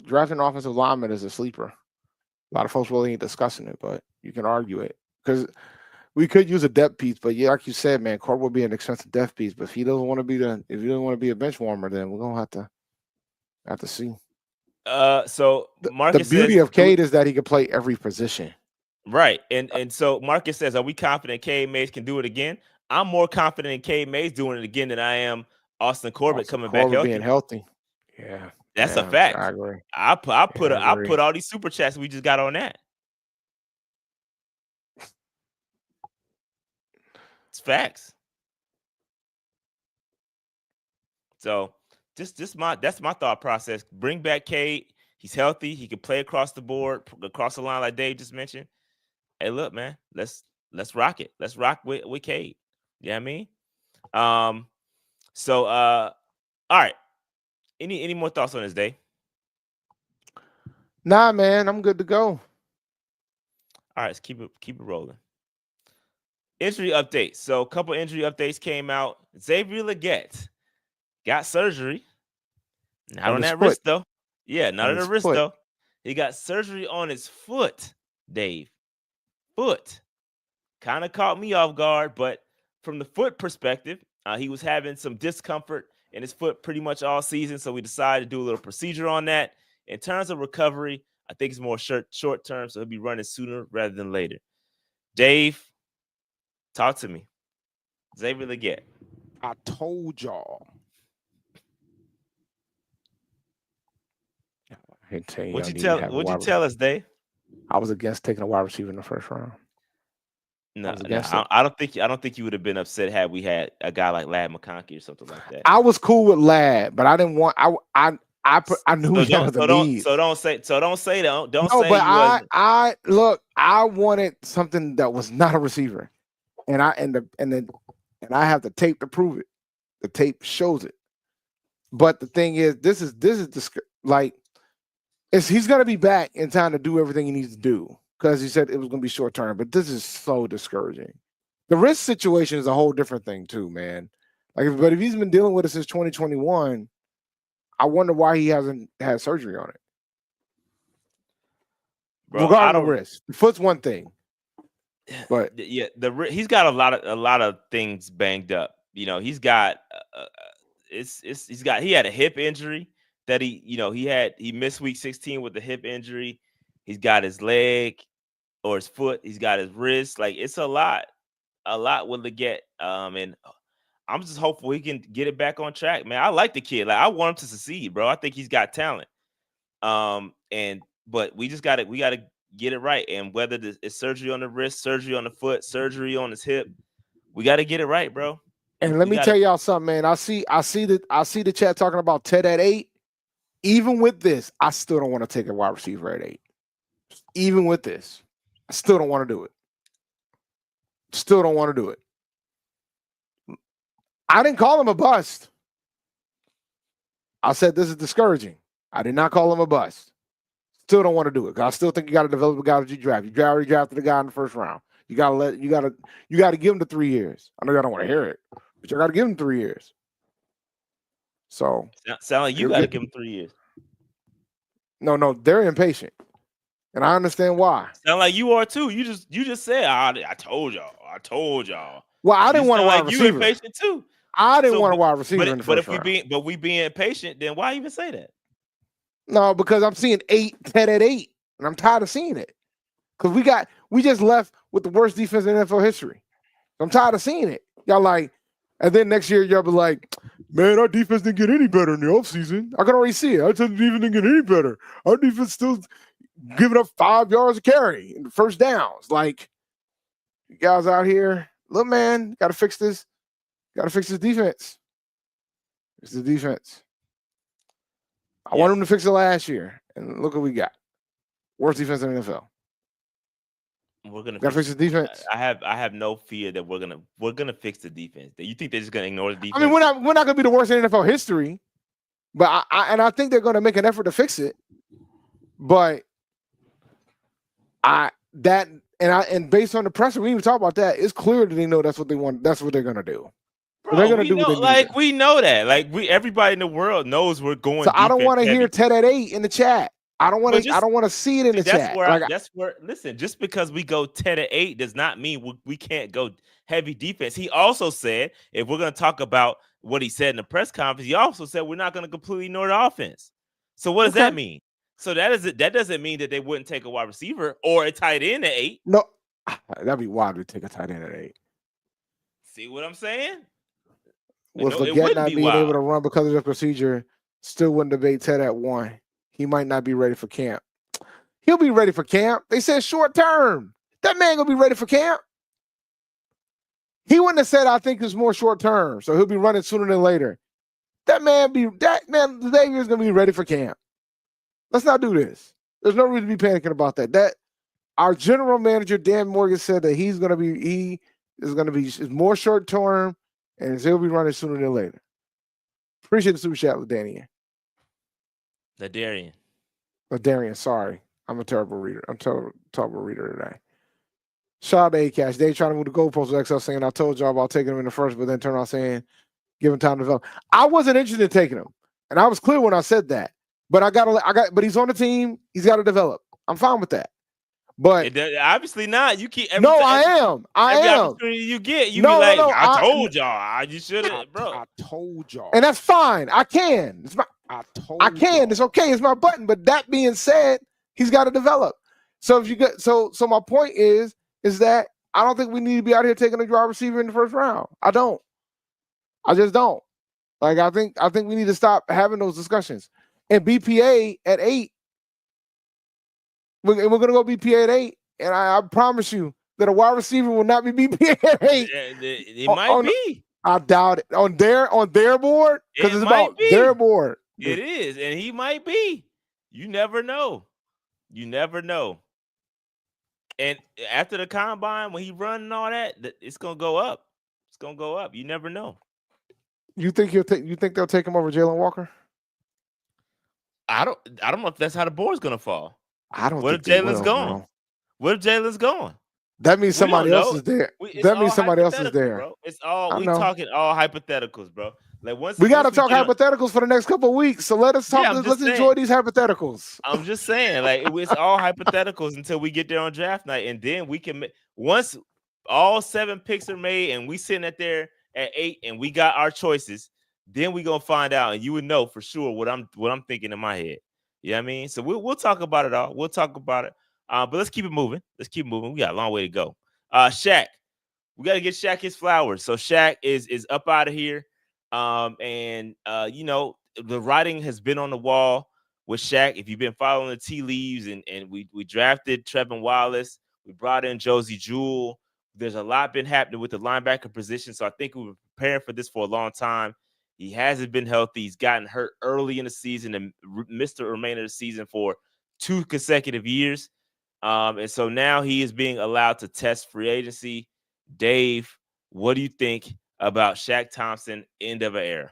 Drafting offensive lineman is a sleeper. A lot of folks really ain't discussing it, but you can argue it because we could use a depth piece. But yeah, like you said, man, Court would be an expensive depth piece. But if he doesn't want to be a bench warmer, then we're gonna have to see. So Marcus, the beauty of Cade is that he can play every position. Right. And so Marcus says, are we confident Cade Mays can do it again? I'm more confident in Cade Mays doing it again than I am Austin Corbett coming back healthy. Being healthy. Yeah. That's a fact. I agree. I put all these super chats we just got on that. It's facts. So that's my thought process. Bring back Cade. He's healthy. He can play across the board, across the line, like Dave just mentioned. Hey, look, man, let's rock it. Let's rock with Cade. You know what I mean? So all right. Any more thoughts on this, Dave? Nah, man, I'm good to go. All right, let's keep it rolling. Injury updates. So a couple injury updates came out. Xavier Legette got surgery. Not on that wrist, though. Yeah, not on the wrist, though. He got surgery on his foot, Dave. Foot. Kind of caught me off guard, but from the foot perspective, he was having some discomfort in his foot pretty much all season, so we decided to do a little procedure on that. In terms of recovery, I think it's more short term, so he'll be running sooner rather than later. Dave, talk to me. Xavier Legette. I told y'all. What'd you tell us, Dave? I was against taking a wide receiver in the first round. No, I don't think you would have been upset had we had a guy like Ladd McConkey or something like that. I was cool with Ladd, but I didn't want. I knew he was the need. So don't say that. Don't no, say. But I wanted something that was not a receiver, and I have the tape to prove it. The tape shows it. But the thing is, this is like, he's gonna be back in time to do everything he needs to do. Because he said it was going to be short term, but this is so discouraging. The risk situation is a whole different thing too, man. But if he's been dealing with it since 2021, I wonder why he hasn't had surgery on it. Bro, regarding the risk, the foot's one thing, but yeah, he's got a lot of things banged up. You know, he's got he had a hip injury that he missed week 16 with the hip injury. He's got his leg or his foot. He's got his wrist. Like, it's a lot with Legette. And I'm just hopeful he can get it back on track, man. I like the kid. Like, I want him to succeed, bro. I think he's got talent. But we gotta get it right. And whether it's surgery on the wrist, surgery on the foot, surgery on his hip, we got to get it right, bro. And let me tell y'all something, man. I see the chat talking about Ted at 8. Even with this, I still don't want to take a wide receiver at 8. Even with this, I still don't want to do it. Still don't want to do it. I didn't call him a bust. I said this is discouraging. I did not call him a bust. Still don't want to do it. I still think you got to develop a guy that you draft. You already drafted a guy in the first round. You got to give him the 3 years. I know y'all don't want to hear it, but you got to give him 3 years. So sound like you got to give him 3 years. No, they're impatient. And I understand why. Sound like you are too. You just said, I told y'all. Well, I didn't want a wide receiver. You impatient too. I didn't want a wide receiver in the first round. But we being impatient, then why even say that? No, because I'm seeing 10 at 8, and I'm tired of seeing it. Because we just left with the worst defense in NFL history. I'm tired of seeing it. Y'all like, and then next year y'all be like, man, our defense didn't get any better in the offseason. I can already see it. Our defense didn't get any better. Our defense still, giving up 5 yards of carry in the first downs. Like, you guys out here, look, man, got to fix this. Got to fix this defense. It's the defense. I wanted him to fix it last year, and look what we got. Worst defense in the NFL. We're gonna fix the defense. I have no fear that we're gonna fix the defense. You think they're just gonna ignore the defense? I mean, we're not gonna be the worst in NFL history, but I think they're gonna make an effort to fix it. But based on the pressure, we even talk about that. It's clear that they know that's what they want. That's what they're gonna do. Bro, they're gonna do what they we know that. Like everybody in the world knows we're going. So I don't want to hear Ted at 8 in the chat. I don't want to see it in the chat. That's where. Listen, just because we go 10 to 8 does not mean we can't go heavy defense. He also said, if we're going to talk about what he said in the press conference, he also said we're not going to completely ignore the offense. So what does that mean? So that doesn't mean that they wouldn't take a wide receiver or a tight end at 8. No, that'd be wild to take a tight end at 8. See what I'm saying? With Legette not being able to run because of the procedure, still wouldn't debate Ted at 1. He might not be ready for camp. He'll be ready for camp. They said short term. That man gonna be ready for camp. He wouldn't have said, I think it's more short term, so he'll be running sooner than later. Xavier's gonna be ready for camp. Let's not do this. There's no reason to be panicking about that. That our general manager, Dan Morgan, said that he is gonna be more short term, and he'll be running sooner than later. Appreciate the super chat with Danny. Ladarian, sorry. I'm a terrible reader. I'm terrible reader today. Shout out to A-Cash. They trying to move the goalpost with XL saying, I told y'all about taking him in the first, but then turn around saying, give him time to develop. I wasn't interested in taking him. And I was clear when I said that. But but he's on the team. He's got to develop. I'm fine with that. But obviously not. You keep I am. Opportunity you get, you be like, I told y'all. You should have, bro. I told y'all. And that's fine. I can. I can. It's okay. It's my button. But that being said, he's got to develop. So if you get so my point is that I don't think we need to be out here taking a wide receiver in the first round. I don't. I just don't. Like I think we need to stop having those discussions. And BPA at 8. We're gonna go BPA at 8. And I promise you that a wide receiver will not be BPA at 8. It might be. I doubt it. On their board? Because it's about their board. It is, and he might be. You never know. And after the combine, when he run and all that, it's gonna go up. It's gonna go up. You never know. You think they'll take him over Jalen Walker? I don't know if that's how the board's gonna fall. I don't. What if Jalen's gone? Bro. What if Jalen's gone? That means somebody else is there. That means somebody else is there. Bro. It's all we talking all hypotheticals, bro. Like we got to talk hypotheticals for the next couple of weeks. So let us talk. Let's enjoy these hypotheticals. I'm just saying, like it's all hypotheticals until we get there on draft night, and then we can once all 7 picks are made, and we sitting at there at 8, and we got our choices. Then we gonna find out, and you would know for sure what I'm thinking in my head. You know what I mean? So we'll talk about it all. We'll talk about it. But let's keep it moving. We got a long way to go. Shaq, we got to get Shaq his flowers. So Shaq is up out of here. And you know, the writing has been on the wall with Shaq. If you've been following the tea leaves, and we drafted Trevin Wallace, we brought in Josie Jewell. There's a lot been happening with the linebacker position. So I think we were preparing for this for a long time. He hasn't been healthy. He's gotten hurt early in the season and missed the remainder of the season for 2 consecutive years. And so now he is being allowed to test free agency. Dave, what do you think about Shaq Thompson, end of an era?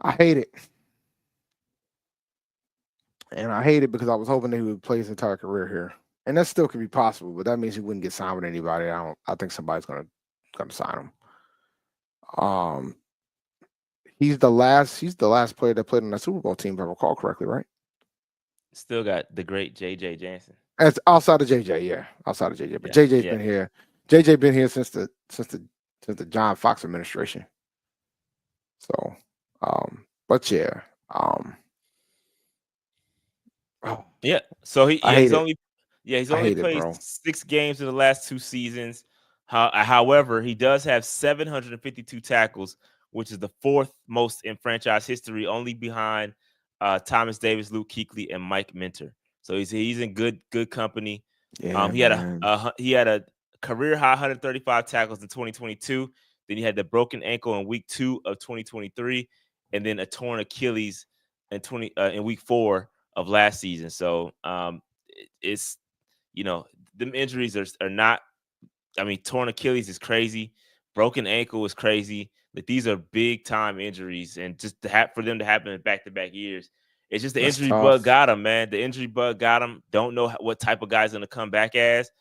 I hate it. And I hate it because I was hoping that he would play his entire career here. And that still could be possible, but that means he wouldn't get signed with anybody. I think somebody's gonna sign him. He's the last player that played on the Super Bowl team, if I recall correctly, right? Still got the great JJ Jansen. As outside of JJ, yeah. Outside of JJ. But JJ's been here. JJ been here since the John Fox administration. So but yeah. So he's only played 6 games in the last 2 seasons. However, he does have 752 tackles, which is the 4th most in franchise history, only behind Thomas Davis, Luke Kuechly, and Mike Minter. So he's in good company. Yeah, he had a career high 135 tackles in 2022. Then he had the broken ankle in week 2 of 2023, and then a torn Achilles in week 4 of last season. So it's them injuries are not. I mean, torn Achilles is crazy. Broken ankle is crazy. Like, these are big time injuries, and just for them to happen in back-to-back years, it's just the injury bug got him, man. The injury bug got him. Don't know what type of guy's going to come back as,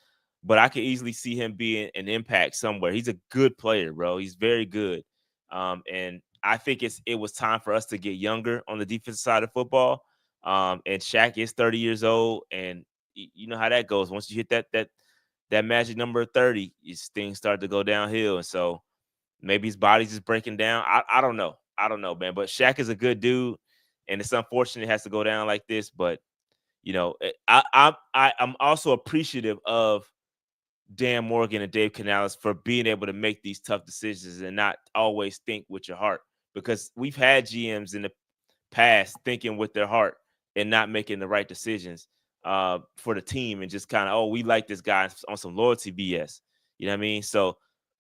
but I could easily see him being an impact somewhere. He's a good player, bro. He's very good. And I think it was time for us to get younger on the defensive side of football. And Shaq is 30 years old, and you know how that goes. Once you hit that magic number of 30, things start to go downhill. And so maybe his body's just breaking down. I don't know. I don't know, man. But Shaq is a good dude, and it's unfortunate it has to go down like this. But I'm also appreciative of Dan Morgan and Dave Canales for being able to make these tough decisions and not always think with your heart, because we've had GMs in the past thinking with their heart and not making the right decisions for the team, and just kind of, we like this guy on some loyalty BS. You know what I mean? So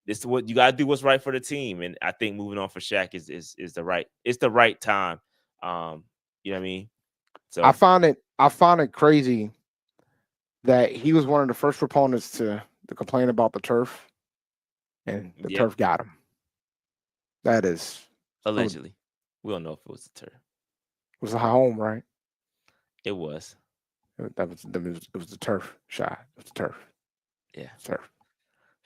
this is what you got to do, what's right for the team. And I think moving on for Shaq is the right time. You know what I mean? So I find it crazy that he was one of the first proponents to complain about the turf, and the turf got him. That is allegedly. We don't know if it was the turf. It was a home, right? It was. It was the turf shot. It was the turf. Yeah. Turf.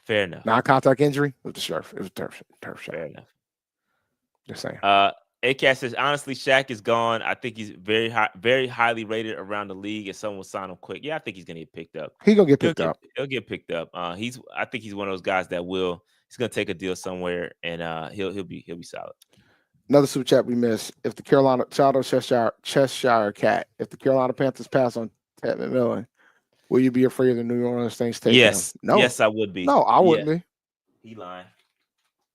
Fair enough. Non-contact injury. It was the turf. It was turf shot. Fair enough. Just saying. ACAT says, honestly, Shaq is gone. I think he's very highly rated around the league, and someone will sign him quick. Yeah, I think he's gonna get picked up. He's gonna get picked up. He'll get picked up. I think he's one of those guys that he's gonna take a deal somewhere, and he'll be solid. Another super chat we missed. If the Carolina Cheshire Cat, if the Carolina Panthers pass on Ted McMillan, will you be afraid of the New Orleans Saints taking him? No. Yes, I would be. No, I wouldn't be. He lying.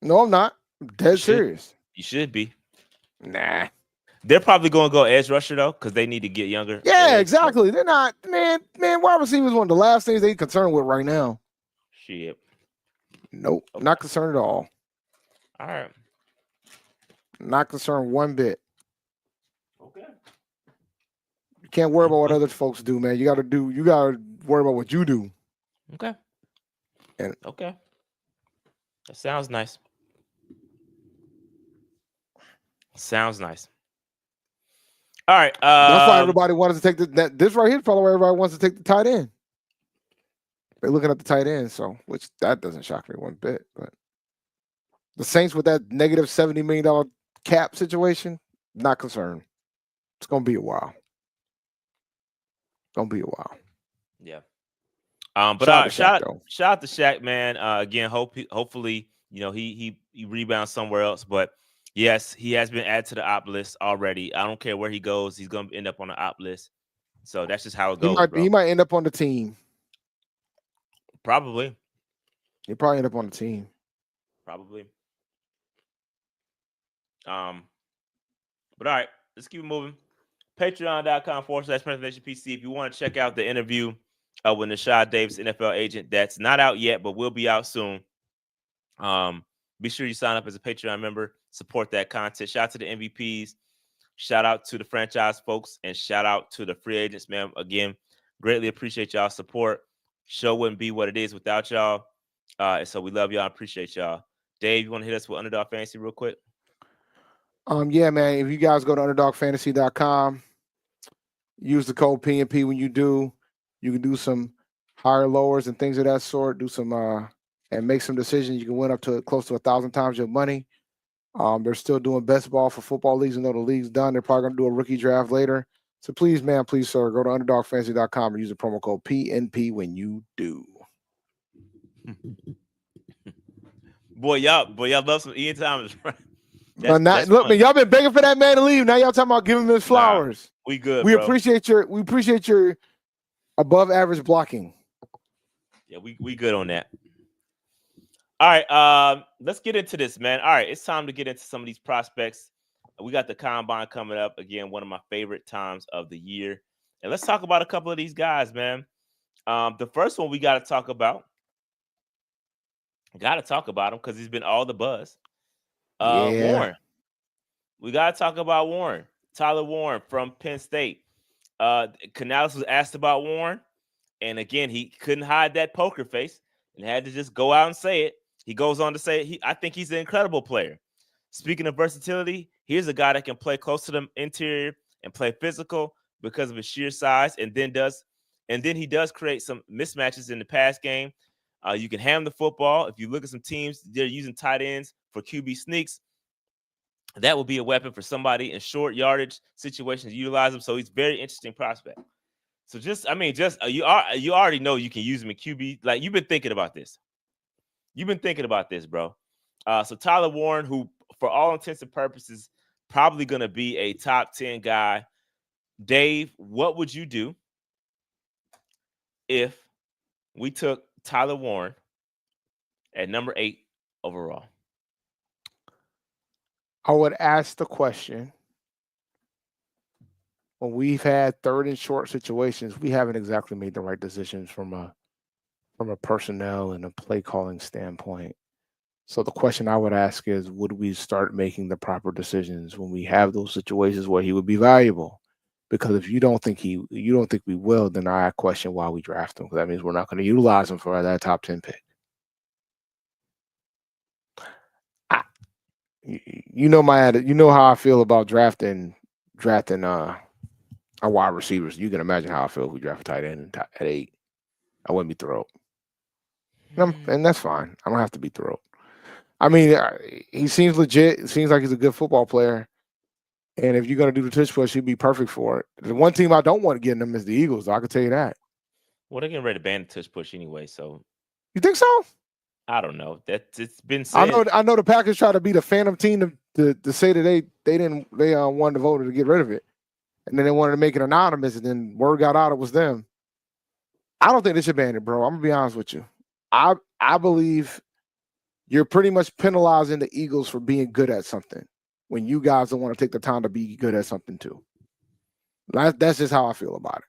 No, I'm not. I'm dead serious. You should be. Nah. They're probably going to go edge rusher, though, because they need to get younger. Yeah, exactly. They're not, man, wide receivers one of the last things they're concerned with right now. Shit. Nope. Okay. Not concerned at all. All right. Not concerned one bit. Okay. You can't worry about what other folks do, man. You gotta worry about what you do. Okay. Okay. That sounds nice. Sounds nice. All right. That's why everybody wanted to take this right here. Probably why everybody wants to take the tight end. They're looking at the tight end, which that doesn't shock me one bit. But the Saints with that negative $70 million cap situation, not concerned. It's gonna be a while. Yeah. But shout out to Shaq, man. Again, hopefully, he rebounds somewhere else. But yes, he has been added to the op list already. I don't care where he goes, he's gonna end up on the op list. So that's just how it goes. He might end up on the team. Probably. He'll probably end up on the team. Probably. But all right, let's keep it moving. Patreon.com/Panthers if you want to check out the interview with Rashad Davis, NFL agent. That's not out yet, but will be out soon. Be sure you sign up as a Patreon member, support that content. Shout out to the MVPs, shout out to the franchise folks, and shout out to the free agents, man. Again, greatly appreciate y'all support. Show wouldn't be what it is without y'all. And so we love y'all, appreciate y'all. Dave, you want to hit us with Underdog Fantasy real quick? Yeah, man. If you guys go to underdogfantasy.com, use the code PNP when you do. You can do some higher lowers and things of that sort. Do some and make some decisions. You can win up to close to 1,000 times your money. They're still doing best ball for football leagues, and though the league's done, they're probably gonna do a rookie draft later. So please, man, please, sir, go to underdogfantasy.com and use the promo code PNP when you do. Boy, y'all love some Ian Thomas, right? Look, man, y'all been begging for that man to leave. Now y'all talking about giving him his flowers. We good. We bro. appreciate your above average blocking. Yeah, we good on that. All right, let's get into this, man. All right, it's time to get into some of these prospects We got the combine coming up again, one of my favorite times of the year. And let's talk about a couple of these guys, man. The first one we got to talk about. Got to talk about him because he's been all the buzz. Yeah. Warren. We got to talk about Warren. Tyler Warren from Penn State. Canales was asked about Warren, and again, he couldn't hide that poker face and had to just go out and say it. He goes on to say, I think he's an incredible player. Speaking of versatility, here's a guy that can play close to the interior and play physical because of his sheer size, and then he does create some mismatches in the pass game. You can ham the football. If you look at some teams, they're using tight ends for QB sneaks. That will be a weapon for somebody in short yardage situations to utilize him. So he's a very interesting prospect. So you already know you can use him in QB. Like, you've been thinking about this. Bro. So Tyler Warren, who for all intents and purposes, probably going to be a top 10 guy. Dave, what would you do if we took Tyler Warren at number 8 overall? I would ask the question, when we've had third and short situations, we haven't exactly made the right decisions from a personnel and a play calling standpoint. So the question I would ask is, would we start making the proper decisions when we have those situations where he would be valuable? Because if you don't think we will, then I question why we draft him. Because that means we're not going to utilize him for that top 10 pick. You know how I feel about drafting our wide receivers. You can imagine how I feel if we draft a tight end at 8. I wouldn't be thrilled. And that's fine. I don't have to be thrilled. I mean, he seems legit. It seems like he's a good football player. And if you're going to do the tush push, he'd be perfect for it. The one team I don't want to get in him is the Eagles. I can tell you that. Well, they're getting ready to ban the tush push anyway. So you think so? I don't know. It's been said. I know the Packers try to be the phantom team to say that they wanted the voter to get rid of it, and then they wanted to make it anonymous, and then word got out it was them. I don't think they should ban it, bro. I'm gonna be honest with you. I believe you're pretty much penalizing the Eagles for being good at something when you guys don't want to take the time to be good at something too. That's just how I feel about it.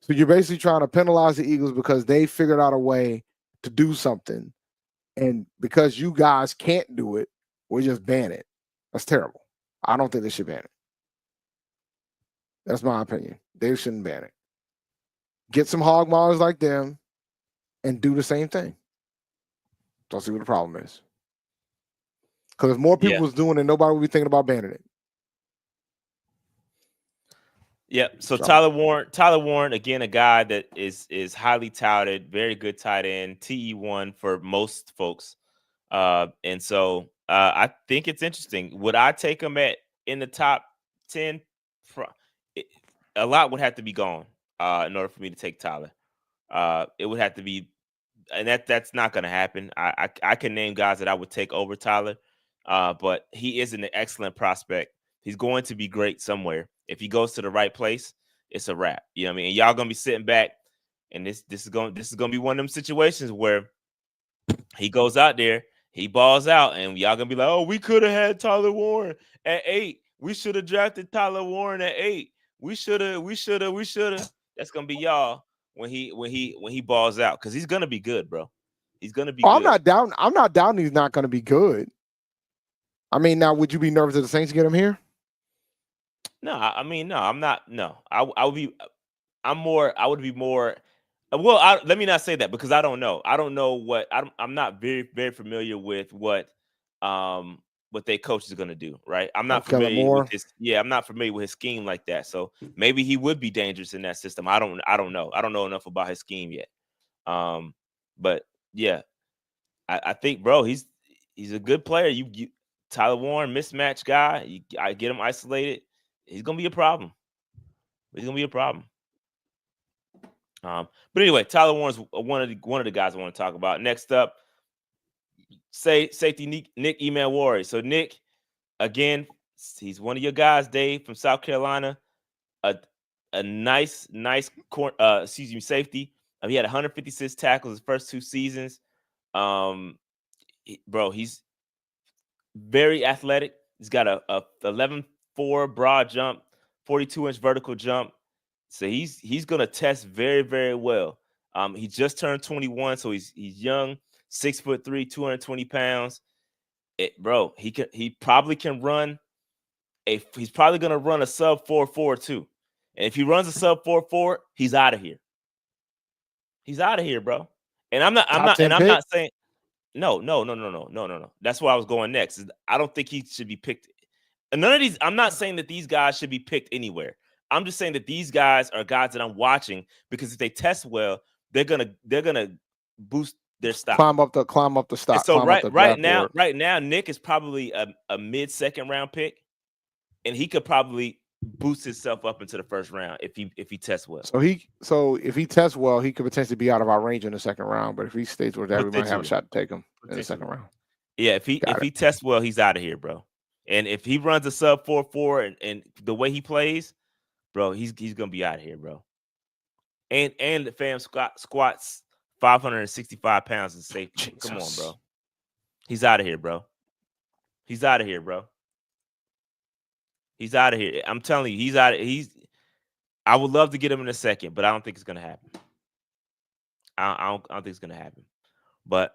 So you're basically trying to penalize the Eagles because they figured out a way to do something. And because you guys can't do it, we just ban it. That's terrible. I don't think they should ban it. That's my opinion. They shouldn't ban it. Get some hog maulers like them and do the same thing. Don't see what the problem is. Because if more people was doing it, nobody would be thinking about banning it. Yeah. So Tyler Warren, again, a guy that is highly touted, very good tight end, TE1 for most folks. And so I think it's interesting. Would I take him in the top 10? A lot would have to be gone in order for me to take Tyler. It would have to be, and that's not going to happen. I can name guys that I would take over Tyler, but he is an excellent prospect. He's going to be great somewhere. If he goes to the right place, it's a wrap. You know what I mean? And y'all gonna be sitting back, and this is gonna be one of them situations where he goes out there, he balls out, and y'all gonna be like, "Oh, we could have had Tyler Warren at 8. We should have drafted Tyler Warren at 8. We should have. That's gonna be y'all when he balls out, because he's gonna be good, bro. He's gonna be. Good. I'm not down. He's not gonna be good. I mean, now would you be nervous if the Saints get him here? No, no, I'm not. No, I would be. I would be more. Well, let me not say that, because I don't know. I don't know what. I'm not very, very familiar with what their coach is going to do. Right. I'm not familiar with his. Yeah, I'm not familiar with his scheme like that. So maybe he would be dangerous in that system. I don't know. I don't know enough about his scheme yet. But yeah, I think, bro, he's a good player. You Tyler Warren, mismatch guy. I get him isolated. He's gonna be a problem. But anyway, Tyler Warren's one of the guys I want to talk about. Next up, safety Nick Emmanwori. So Nick, again, he's one of your guys, Dave, from South Carolina. A nice safety. He had 156 tackles his first 2 seasons. Bro, he's very athletic. He's got a 11 6'4" broad jump, 42-inch vertical jump. So he's gonna test very, very well. He just turned 21, so he's young, 6'3", 220 pounds. Bro, he probably can run he's probably gonna run a sub 4.4 too. And if he runs a sub 4.4, he's out of here. He's out of here, bro. And I'm not saying no. That's where I was going next. I don't think he should be picked. None of these, I'm not saying that these guys should be picked anywhere. I'm just saying that these guys are guys that I'm watching because if they test well, they're gonna boost their stock. Climb up the stock. And so right now, Nick is probably a mid-second round pick, and he could probably boost himself up into the first round if he tests well. So if he tests well, he could potentially be out of our range in the second round. But if he stays with that, we might have a shot to take him in the second round. Yeah, if he tests well, he's out of here, bro. And if he runs a sub 4.4 and the way he plays, bro, he's gonna be out of here, bro. And the fam squats 565 pounds in safety. Jesus. Come on, bro. He's out of here, bro. He's out of here, bro. He's out of here. I'm telling you, he's out. I would love to get him in a second, but I don't think it's gonna happen. I don't think it's gonna happen. But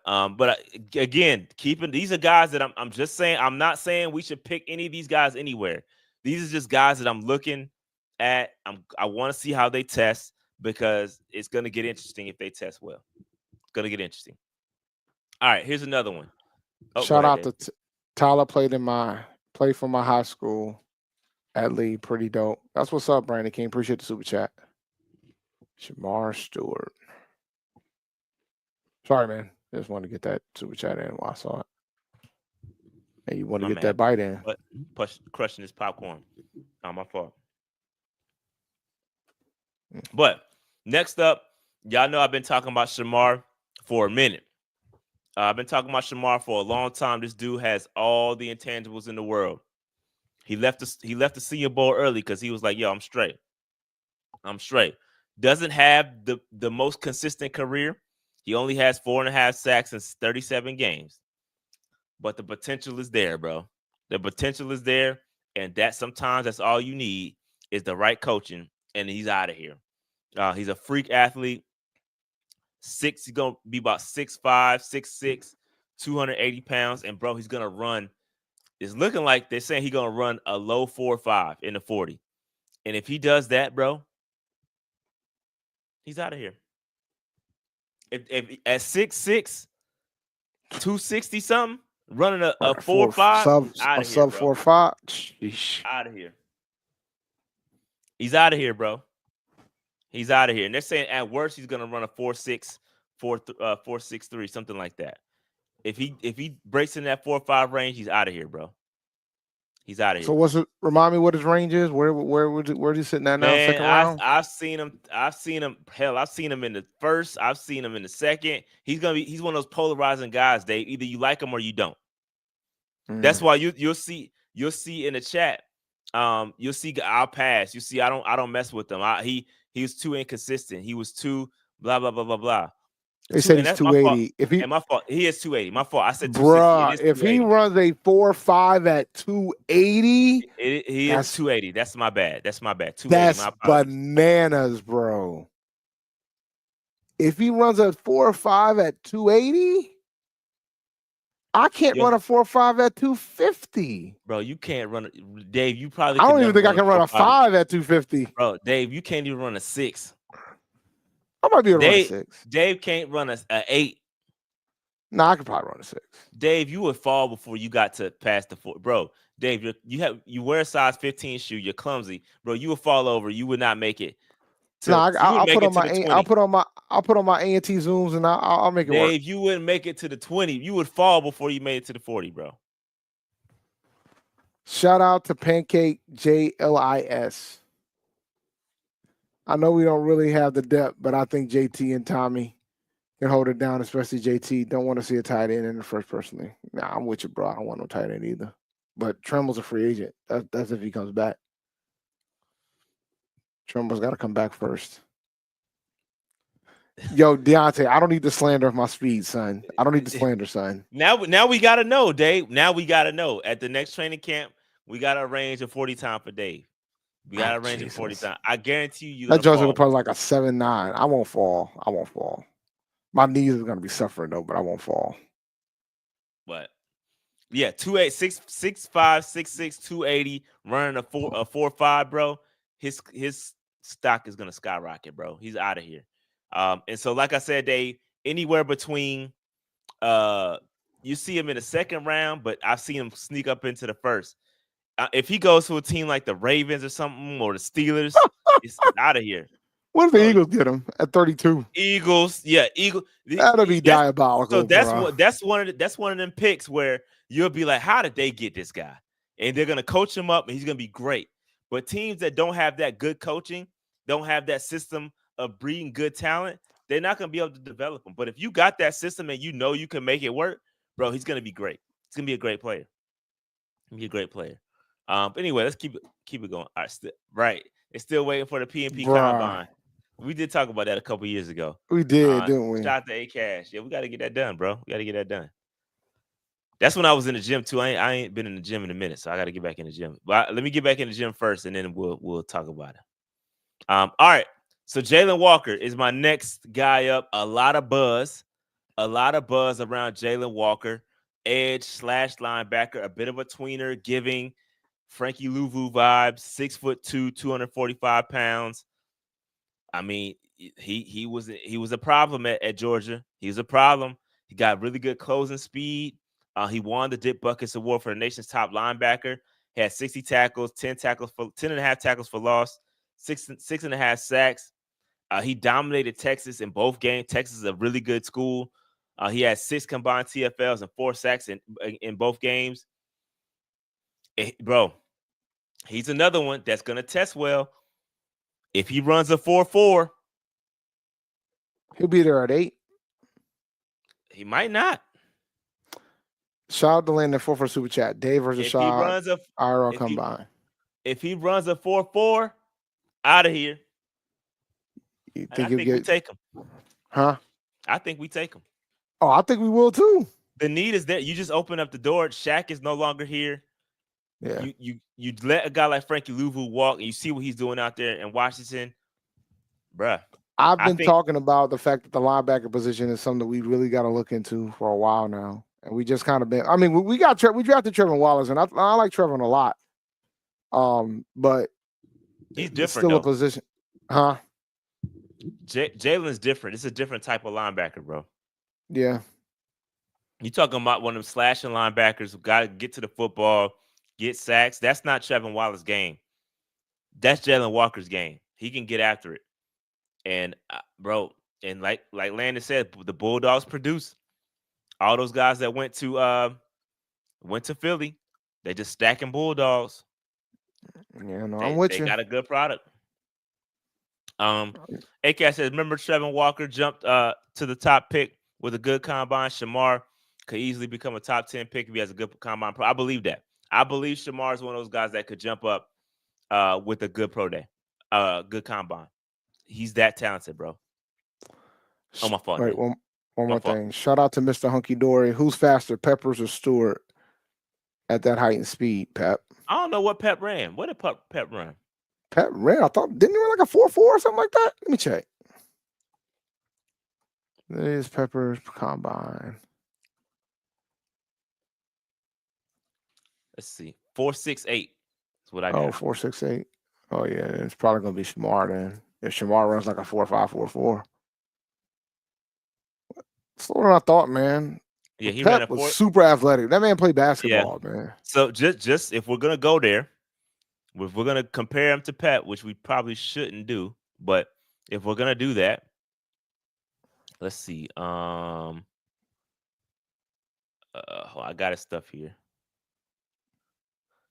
again, these are guys that I'm just saying. I'm not saying we should pick any of these guys anywhere. These are just guys that I'm looking at. I want to see how they test because it's gonna get interesting if they test well. It's gonna get interesting. All right, here's another one. Shout out to Tyler. Played for my high school at Lee. Pretty dope. That's what's up, Brandon King. Appreciate the super chat. Shamar Stewart. Sorry, man. Just wanted to get that super chat in while I saw it. Hey, you want to get that bite in? But crushing his popcorn. Not my fault. But next up, y'all know I've been talking about Shamar for a minute. I've been talking about Shamar for a long time. This dude has all the intangibles in the world. He left the Senior Bowl early because he was like, yo, I'm straight. Doesn't have the most consistent career. He only has 4.5 sacks in 37 games. But the potential is there, bro. The potential is there. And sometimes that's all you need is the right coaching. And he's out of here. He's a freak athlete. He's going to be about 6'5", 6'6", 280 pounds. And, bro, he's going to run. It's looking like they're saying he's going to run a low 4.5 in the 40. And if he does that, bro, he's out of here. If at 6'6", 260 something, running a 4.5, a sub 4.5, out of here. He's out of here, bro. He's out of here. And they're saying at worst he's gonna run a 4.6, 4.63, something like that. If he breaks in that 4.5 range, he's out of here, bro. He's out of here. So what's it? Remind me what his range is. Where's he sitting at now? Man, second round. I've seen him. Hell, I've seen him in the first. I've seen him in the second. He's one of those polarizing guys, Dave. Either you like him or you don't. That's why you'll see in the chat. You'll see I'll pass. You see, I don't mess with him. He was too inconsistent. He was too blah blah blah blah blah. They said he's 280. My fault. He is 280. My fault. I said 260. If he runs a 4.5 at 280, he is 280. That's my bad. 280. That's bananas, bro. If he runs a 4.5 at 280, I can't run a 4.5 at 250. Bro, you can't run Dave. You probably. I don't even think I can run a 5 at 250. Bro, Dave, you can't even run a 6. I might be able to run a 6. Dave can't run a 8. No, I could probably run a 6. Dave, you would fall before you got to past the 4. Bro, Dave, you wear a size 15 shoe. You're clumsy, bro. You would fall over. You would not make it. I'll put on my ANT zooms and I'll make it work. Dave, you wouldn't make it to the 20. You would fall before you made it to the 40, bro. Shout out to Pancake JLIS. I know we don't really have the depth, but I think JT and Tommy can hold it down, especially JT. Don't want to see a tight end in the first personally. Nah, I'm with you, bro. I don't want no tight end either. But Tremble's a free agent. That's if he comes back. Tremble's got to come back first. Yo, Deontay, I don't need the slander of my speed, son. I don't need the slander, son. Now we got to know, Dave. Now we got to know. At the next training camp, We got to arrange a 40 time for Dave. We got to arrange a 40 time. I guarantee you're that going to judge will fall. probably like a 7'9". I won't fall. My knees are gonna be suffering though, but I won't fall. But yeah, 2'8", 6'5", 6'6", 280, running a 4.5, bro. His stock is gonna skyrocket, bro. He's out of here. And so like I said, Dave, anywhere between you see him in the second round, but I've seen him sneak up into the first. If he goes to a team like the Ravens or something, or the Steelers, it's out of here. What if the Eagles get him at 32? Eagles, yeah, Eagles. That'll be diabolical. So that's one of them picks where you'll be like, how did they get this guy? And they're gonna coach him up, and he's gonna be great. But teams that don't have that good coaching, don't have that system of breeding good talent, they're not gonna be able to develop him. But if you got that system and you know you can make it work, bro, he's gonna be great. He's gonna be a great player. Be a great player. But anyway, let's keep it going. All right, it's still waiting for the P&P combine. We did talk about that a couple years ago. We did, didn't we? Shout out to A-Cash. Yeah, we got to get that done, bro. We got to get that done. That's when I was in the gym too. I ain't been in the gym in a minute, so I got to get back in the gym. But let me get back in the gym first, and then we'll talk about it. All right. So Jalen Walker is my next guy up. A lot of buzz around Jalen Walker, edge / linebacker, a bit of a tweener, giving Frankie Louvu vibes. 6'2", 245 pounds. I mean, he was a problem at Georgia. He was a problem. He got really good closing speed. He won the Dick Buckets Award for the nation's top linebacker. He had 60 tackles, 10.5 tackles for loss, 6.5 sacks. He dominated Texas in both games. Texas is a really good school. He had 6 combined TFLs and 4 sacks in both games. Bro, he's another one that's going to test well. If he runs a 4.4, he'll be there at 8. He might not. Shout out to Landon for super chat. Dave versus Shaw. IRL combine. If he runs a 4.4, out of here. You think we take him? Huh? I think we take him. Oh, I think we will too. The need is there. You just open up the door. Shaq is no longer here. Yeah. You let a guy like Frankie Louvu walk, and you see what he's doing out there in Washington, bruh. I've been talking about the fact that the linebacker position is something that we really got to look into for a while now, and we just kind of been. I mean, we drafted Trevor Wallace, and I like Trevor a lot. But he's different. Still a position, huh? Jalen's different. It's a different type of linebacker, bro. Yeah. You talking about one of them slashing linebackers who got to get to the football, get sacks. That's not Trevor Wallace's game. That's Jalen Walker's game. He can get after it. And, bro, and like Landon said, the Bulldogs produce. All those guys that went to Philly, they just stacking Bulldogs. Yeah, no, I'm with you. They got a good product. AK says, remember Trevor Walker jumped to the top pick with a good combine. Shamar could easily become a top 10 pick if he has a good combine. I believe that. I believe Shamar is one of those guys that could jump up with a good pro day, good combine. He's that talented, bro. Oh, my fault. Right, one more thing. Shout out to Mr. Hunky Dory. Who's faster, Peppers or Stewart at that height and speed, Pep? I don't know what Pep ran. What did Pep run? Pep ran. I thought, didn't he run like a 4.4 or something like that? Let me check. There's Pepper's combine. Let's see. 4.68 is what I got. Oh, 4.68. Oh, yeah. It's probably going to be Shamar then. If Shamar runs like a 4.5, 4.4. Slower than I thought, man. Yeah, he Pep was super athletic. That man played basketball, man. So just if we're going to go there, if we're going to compare him to Pep, which we probably shouldn't do, but if we're going to do that, let's see. I got his stuff here.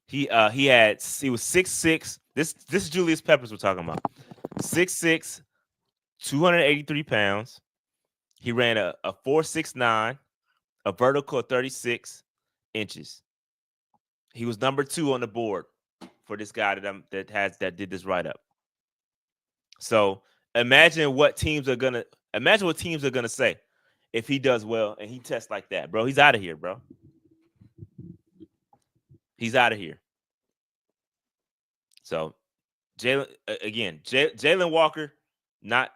He was 6'6". This is Julius Peppers we're talking about. 6'6", 283 pounds. He ran a 4.69, a vertical of 36 inches. He was number 2 on the board for this guy that did this write up. So imagine what teams are gonna say if he does well and he tests like that, bro. He's out of here, bro. He's out of here. So Jalen Walker, not.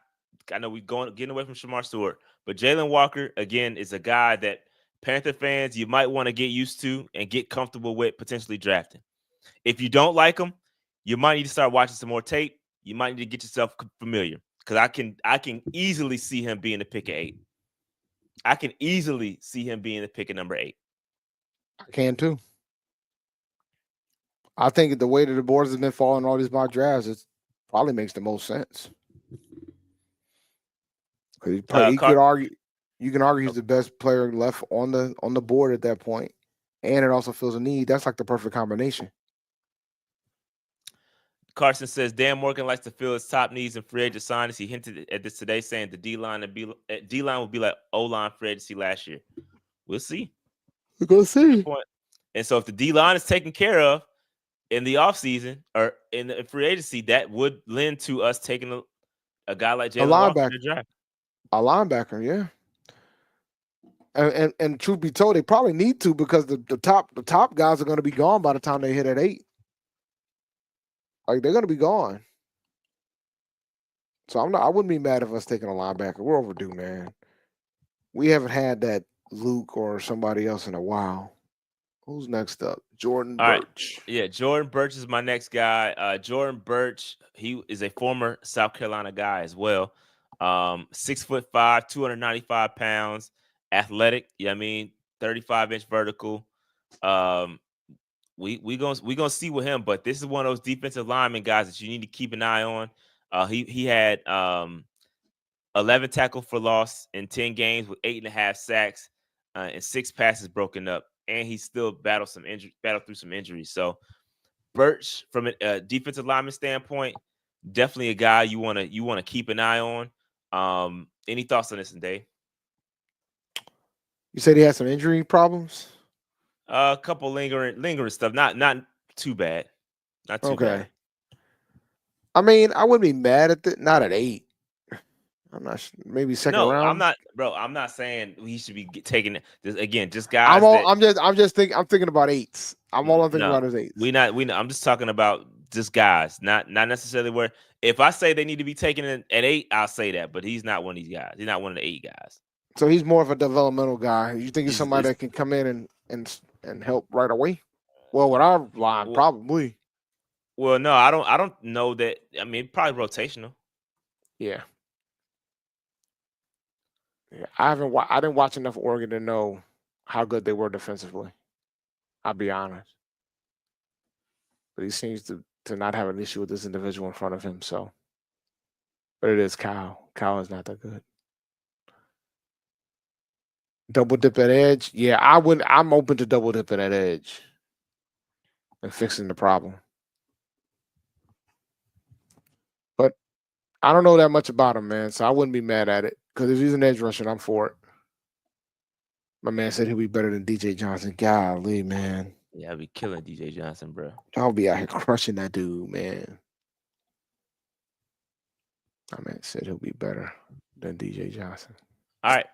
I know we're getting away from Shamar Stewart, but Jalen Walker again is a guy that Panther fans you might want to get used to and get comfortable with potentially drafting. If you don't like him, you might need to start watching some more tape. You might need to get yourself familiar because I can easily see him being the pick of 8. I can easily see him being the pick of number 8. I can too. I think the way that the boards have been falling all these mock drafts, it probably makes the most sense. You could argue he's the best player left on the board at that point, and it also fills a need. That's like the perfect combination. Carson says Dan Morgan likes to fill his top needs in free agent signings. He hinted at this today, saying the D-line will be like O-line free agency last year. We'll see. We're gonna see. And so if the D-line is taken care of in the offseason or in the free agency, that would lend to us taking a guy like Jalen Walker to draft. A linebacker, yeah. And truth be told, they probably need to because the top guys are going to be gone by the time they hit at 8. Like they're going to be gone. So I wouldn't be mad if us taking a linebacker. We're overdue, man. We haven't had that Luke or somebody else in a while. Who's next up? Jordan Birch. Right. Yeah, Jordan Birch is my next guy. Jordan Birch, he is a former South Carolina guy as well. 6'5", 295 pounds, athletic. Yeah, I mean, 35-inch vertical. We gonna see with him, but this is one of those defensive lineman guys that you need to keep an eye on. He had 11 tackle for loss in 10 games with 8.5 sacks and 6 passes broken up, and he still battled through some injuries. So Birch, from a defensive lineman standpoint, definitely a guy you want to keep an eye on. Any thoughts on this, Dave? You said he had some injury problems? A couple lingering stuff. Not too bad. Not too bad. I mean, I wouldn't be mad at not at 8. I'm not maybe second round. I'm not saying he should be taking this again. Just guys. I'm thinking about 8s. All I'm thinking about is 8s. I'm just talking about just guys, not necessarily where. If I say they need to be taken at 8, I'll say that. But he's not one of these guys. He's not one of the 8 guys. So he's more of a developmental guy. You think he's somebody that can come in and help right away? Well, with our line, probably. Well, no, I don't know that. I mean, probably rotational. Yeah. Yeah, I didn't watch enough Oregon to know how good they were defensively. I'll be honest. But he seems to not have an issue with this individual in front of him. So, but it is Kyle. Kyle is not that good. Double dip at edge. Yeah, I'm open to double dipping at edge and fixing the problem. But I don't know that much about him, man. So I wouldn't be mad at it. Because if he's an edge rusher, I'm for it. My man said he'll be better than DJ Johnson. Golly, man. Yeah, I'll be killing DJ Johnson, bro. I'll be out here crushing that dude, man. My man said he'll be better than DJ Johnson. All right,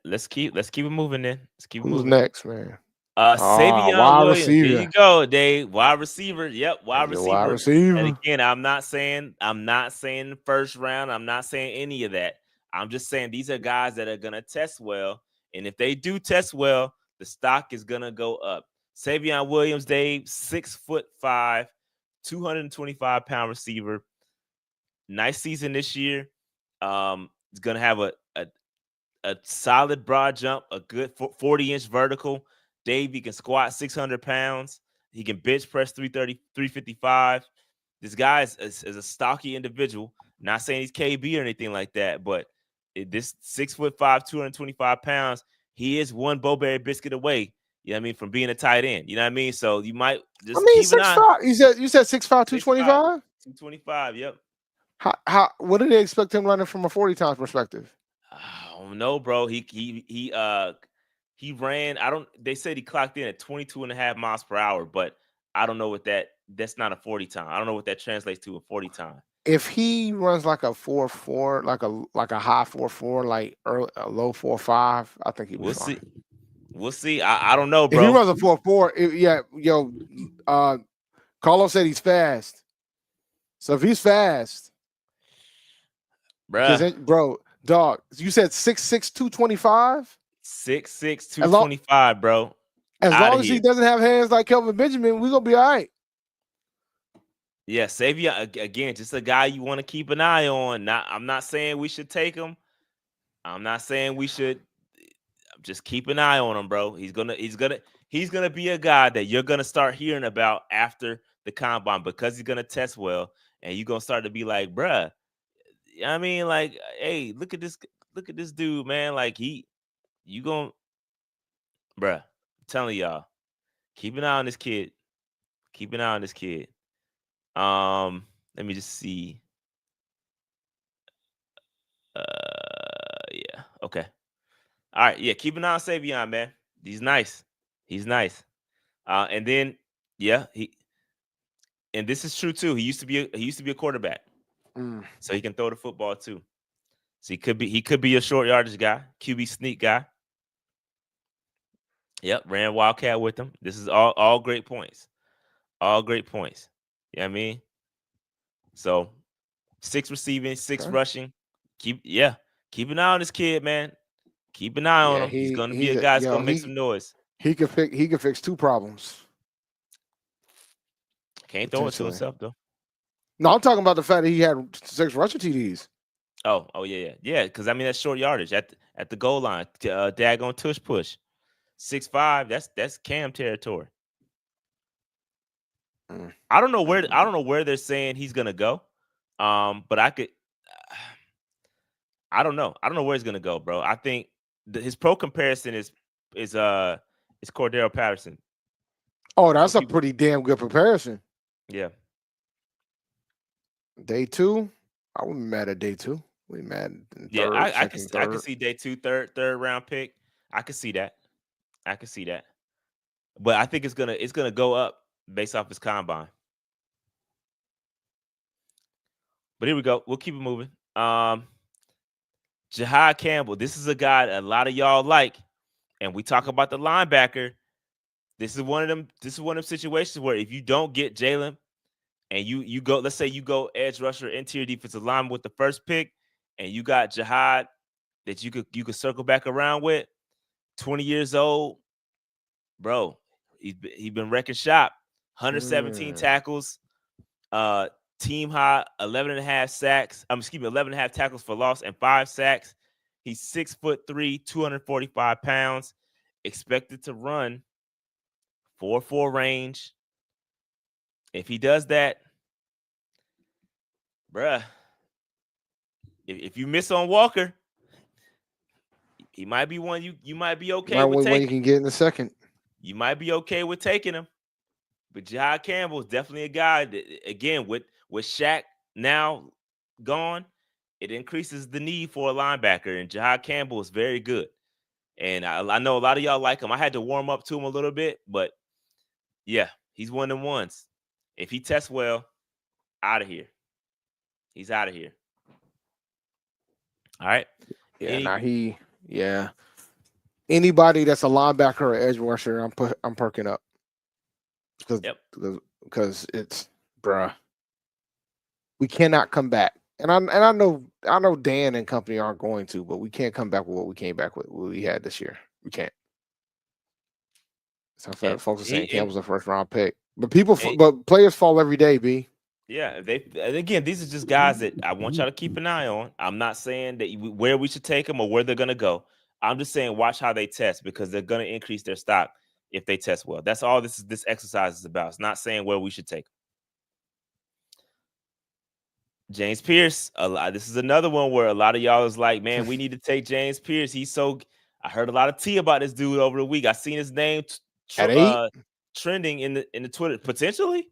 let's keep it moving then. Let's keep it moving. Who's next, man? Xavier wide Williams. receiver. There you go, Dave. Wide receiver. Yep, wide receiver. Wide receiver. And again, I'm not saying the first round. I'm not saying any of that. I'm just saying these are guys that are gonna test well, and if they do test well, the stock is gonna go up. Xavier Williams, Dave, 6'5", 225-pound receiver. Nice season this year. He's gonna have a solid broad jump, a good 40-inch vertical. Dave, he can squat 600 pounds. He can bench press 330, 355. This guy is a stocky individual. Not saying he's KB or anything like that, but this 6'5", 225 pounds, he is one Bo-Berry biscuit away. You know what I mean? From being a tight end. You know what I mean? So you might just keep an eye. You said 6'5", 225? 225, yep. What did they expect him running from a 40 times perspective? I don't know, bro. He ran. They said he clocked in at 22.5 miles per hour, but I don't know what that's not a 40 time. I don't know what that translates to a 40 time. If he runs like a 4.4, like a high 4.4, like a low 4.5, I think he will. We'll see. I don't know, bro. If he runs a 4.4, Carlos said he's fast. So if he's fast, Bruh. bro, dog, you said 6'6", 225? 6'6", 225, bro. As Out long of as here. he doesn't have hands like Kelvin Benjamin, we're going to be all right. Yeah, Xavier, again, just a guy you want to keep an eye on. I'm not saying we should take him. I'm not saying we should. Just keep an eye on him, bro. He's gonna be a guy that you're gonna start hearing about after the combine because he's gonna test well, and you're gonna start to be like, bruh. I mean, like, hey, look at this dude, man. Like you gonna, bruh. I'm telling y'all, keep an eye on this kid. Keep an eye on this kid. Let me just see. Yeah, okay. All right, yeah, keep an eye on Savion, man. He's nice. He's nice. And then, yeah, and this is true too. He used to be a quarterback, so he can throw the football too. So he could be a short yardage guy, QB sneak guy. Yep, ran Wildcat with him. This is all great points. All great points. You know what I mean? So 6 receiving, 6 rushing. Keep an eye on this kid, man. Keep an eye on him. He's gonna be a guy that's gonna make some noise. He could fix 2 problems. Can't throw it to himself though. No, I'm talking about the fact that he had 6 rushing TDs. Oh yeah. Because I mean that's short yardage at the goal line. Daggone tush push, 6'5". That's Cam territory. I don't know where they're saying he's gonna go. But I don't know. I don't know where he's gonna go, bro. I think his pro comparison is Cordero Patterson. Oh, that's a pretty damn good comparison. Yeah. Day 2, I wouldn't be mad at day 2. We mad. Yeah, I can see day 2, third round pick. I can see that. But I think it's gonna go up based off his combine. But here we go. We'll keep it moving. Jahad Campbell. This is a guy a lot of y'all like, and we talk about the linebacker. This is one of them situations where if you don't get Jalen and you go, let's say you go edge rusher, interior defensive lineman with the first pick, and you got Jahad that you could circle back around with, 20 years old, bro. He's been wrecking shop. 117 tackles, team high 11.5 sacks. 11.5 tackles for loss and 5 sacks. He's 6'3", 245 pounds. Expected to run 4.4 range. If he does that, bruh, if you miss on Walker, he might be one you might be okay with taking. You can get in the second. You might be okay with taking him. But Jahad Campbell is definitely a guy that, again, with Shaq now gone, it increases the need for a linebacker, and Jahad Campbell is very good. And I know a lot of y'all like him. I had to warm up to him a little bit, but yeah, he's one of them ones. If he tests well, out of here. He's out of here. All right. Yeah, anybody that's a linebacker or edge rusher, I'm perking up. Because it's, bruh, we cannot come back. And I know Dan and company aren't going to, but we can't come back with what we came back with, what we had this year. We can't. So folks are saying Campbell's a first round pick, but players fall every day, B. Yeah, again, these are just guys that I want y'all to keep an eye on. I'm not saying that where we should take them or where they're gonna go. I'm just saying watch how they test because they're gonna increase their stock if they test well. That's all this exercise is about. It's not saying where we should take them. James Pierce. This is another one where a lot of y'all is like, man, we need to take James Pierce. I heard a lot of tea about this dude over the week. I seen his name trending in the Twitter potentially.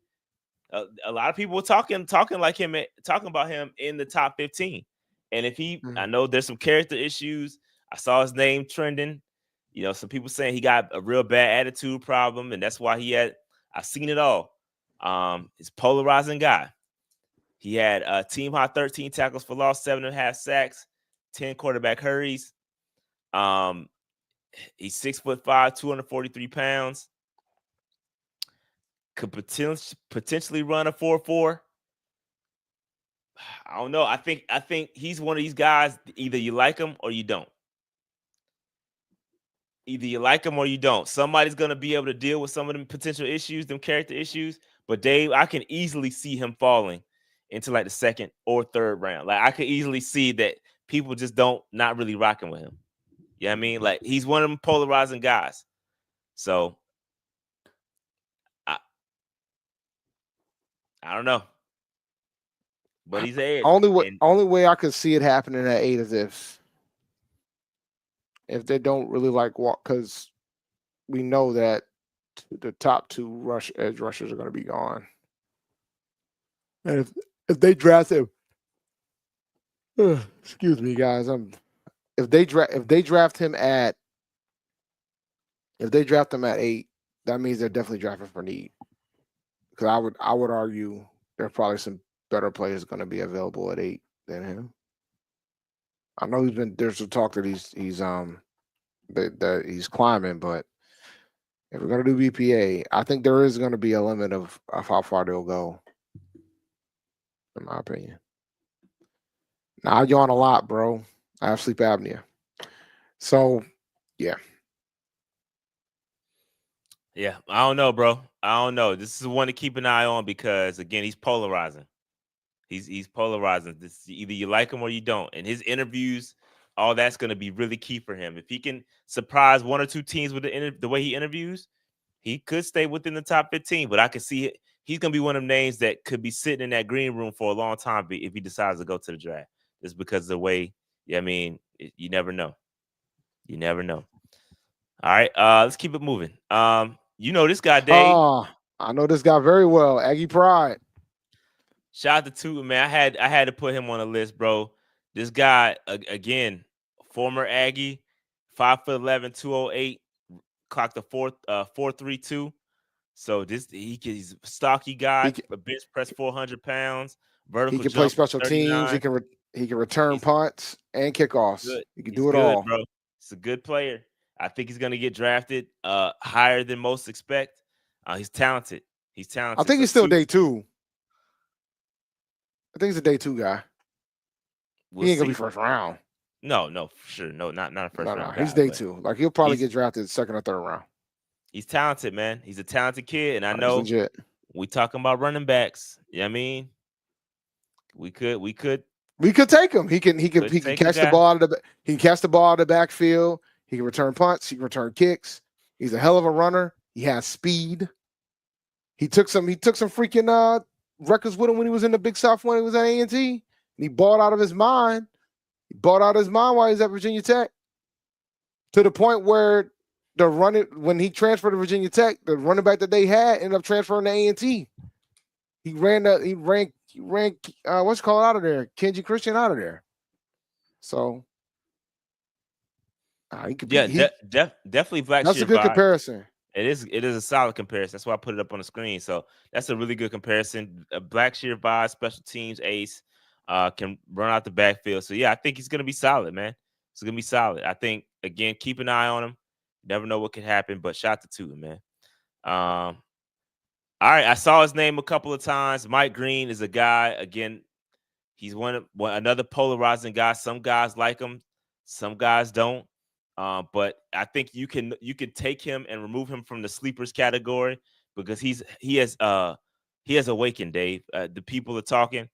A lot of people were talking about him in the top 15. And if I know there's some character issues. I saw his name trending. You know, some people saying he got a real bad attitude problem, and that's why I've seen it all. He's a polarizing guy. He had team high 13 tackles for loss, 7.5 sacks, 10 quarterback hurries. He's 6'5", 243 pounds. Could potentially run a 4.4. I don't know. I think he's one of these guys. Either you like him or you don't. Either you like him or you don't. Somebody's gonna be able to deal with some of them potential issues, them character issues. But Dave, I can easily see him falling into like the second or third round. Like I could easily see that people just not really rocking with him. You know what I mean? Like he's one of them polarizing guys. So I don't know. But he's edge. Only way I could see it happening at 8 is if they don't really like walk, because we know that the top 2 edge rushers are going to be gone, and if they draft him, excuse me, guys, if they draft him at 8, that means they're definitely drafting for need. Because I would argue there's probably some better players going to be available at 8 than him. I know there's some talk that that he's climbing, but if we're gonna do BPA, I think there is gonna be a limit of how far they'll go, in my opinion. Now I yawn a lot, bro. I have sleep apnea. So yeah. Yeah, I don't know, bro. I don't know. This is one to keep an eye on because again, he's polarizing. He's polarizing. This either you like him or you don't. And his interviews, all that's going to be really key for him. If he can surprise 1 or 2 teams with the way he interviews, he could stay within the top 15. But I can see it. He's going to be one of them names that could be sitting in that green room for a long time if he decides to go to the draft. Just because of the way, I mean, you never know. You never know. All right, let's keep it moving. You know this guy, Dave. Oh, I know this guy very well. Aggie Pride. Shout out to Tootin, man. I had to put him on the list, bro. This guy, again, former Aggie, 5'11", 208, clocked a 4.32. So he's a stocky guy. A bench press 400 pounds. Vertical. He can play special 39. Teams. He can return punts and kickoffs. He can do it all, bro. He's a good player. I think he's gonna get drafted higher than most expect. He's talented. I think he's still day 2. I think he's a day 2 guy. He ain't gonna be first round. No, for sure. No, not a first round. He's day 2. Like he'll probably get drafted second or third round. He's talented, man. He's a talented kid, and I know we talking about running backs. You know what I mean? We could take him. He can catch the ball out of the backfield. He can return punts. He can return kicks. He's a hell of a runner. He has speed. He took some freaking records with him when he was in the Big South when he was at A&T. And he balled out of his mind. He balled out of his mind while he was at Virginia Tech. To the point where when he transferred to Virginia Tech, the running back that they had ended up transferring to A&T. He ran what's called out of there? Kenji Christian out of there. So he could be definitely Black That's Shear a good vibe. Comparison. It is a solid comparison. That's why I put it up on the screen. So that's a really good comparison. A Black Shear vibe, special teams ace, can run out the backfield. So yeah, I think he's gonna be solid, man. It's gonna be solid. I think again, keep an eye on him. Never know what could happen, but shout out to him, man. All right, I saw his name a couple of times. Mike Green is a guy. Again, he's another polarizing guy. Some guys like him, some guys don't. But I think you can take him and remove him from the sleepers category because he has awakened, Dave. The people are talking.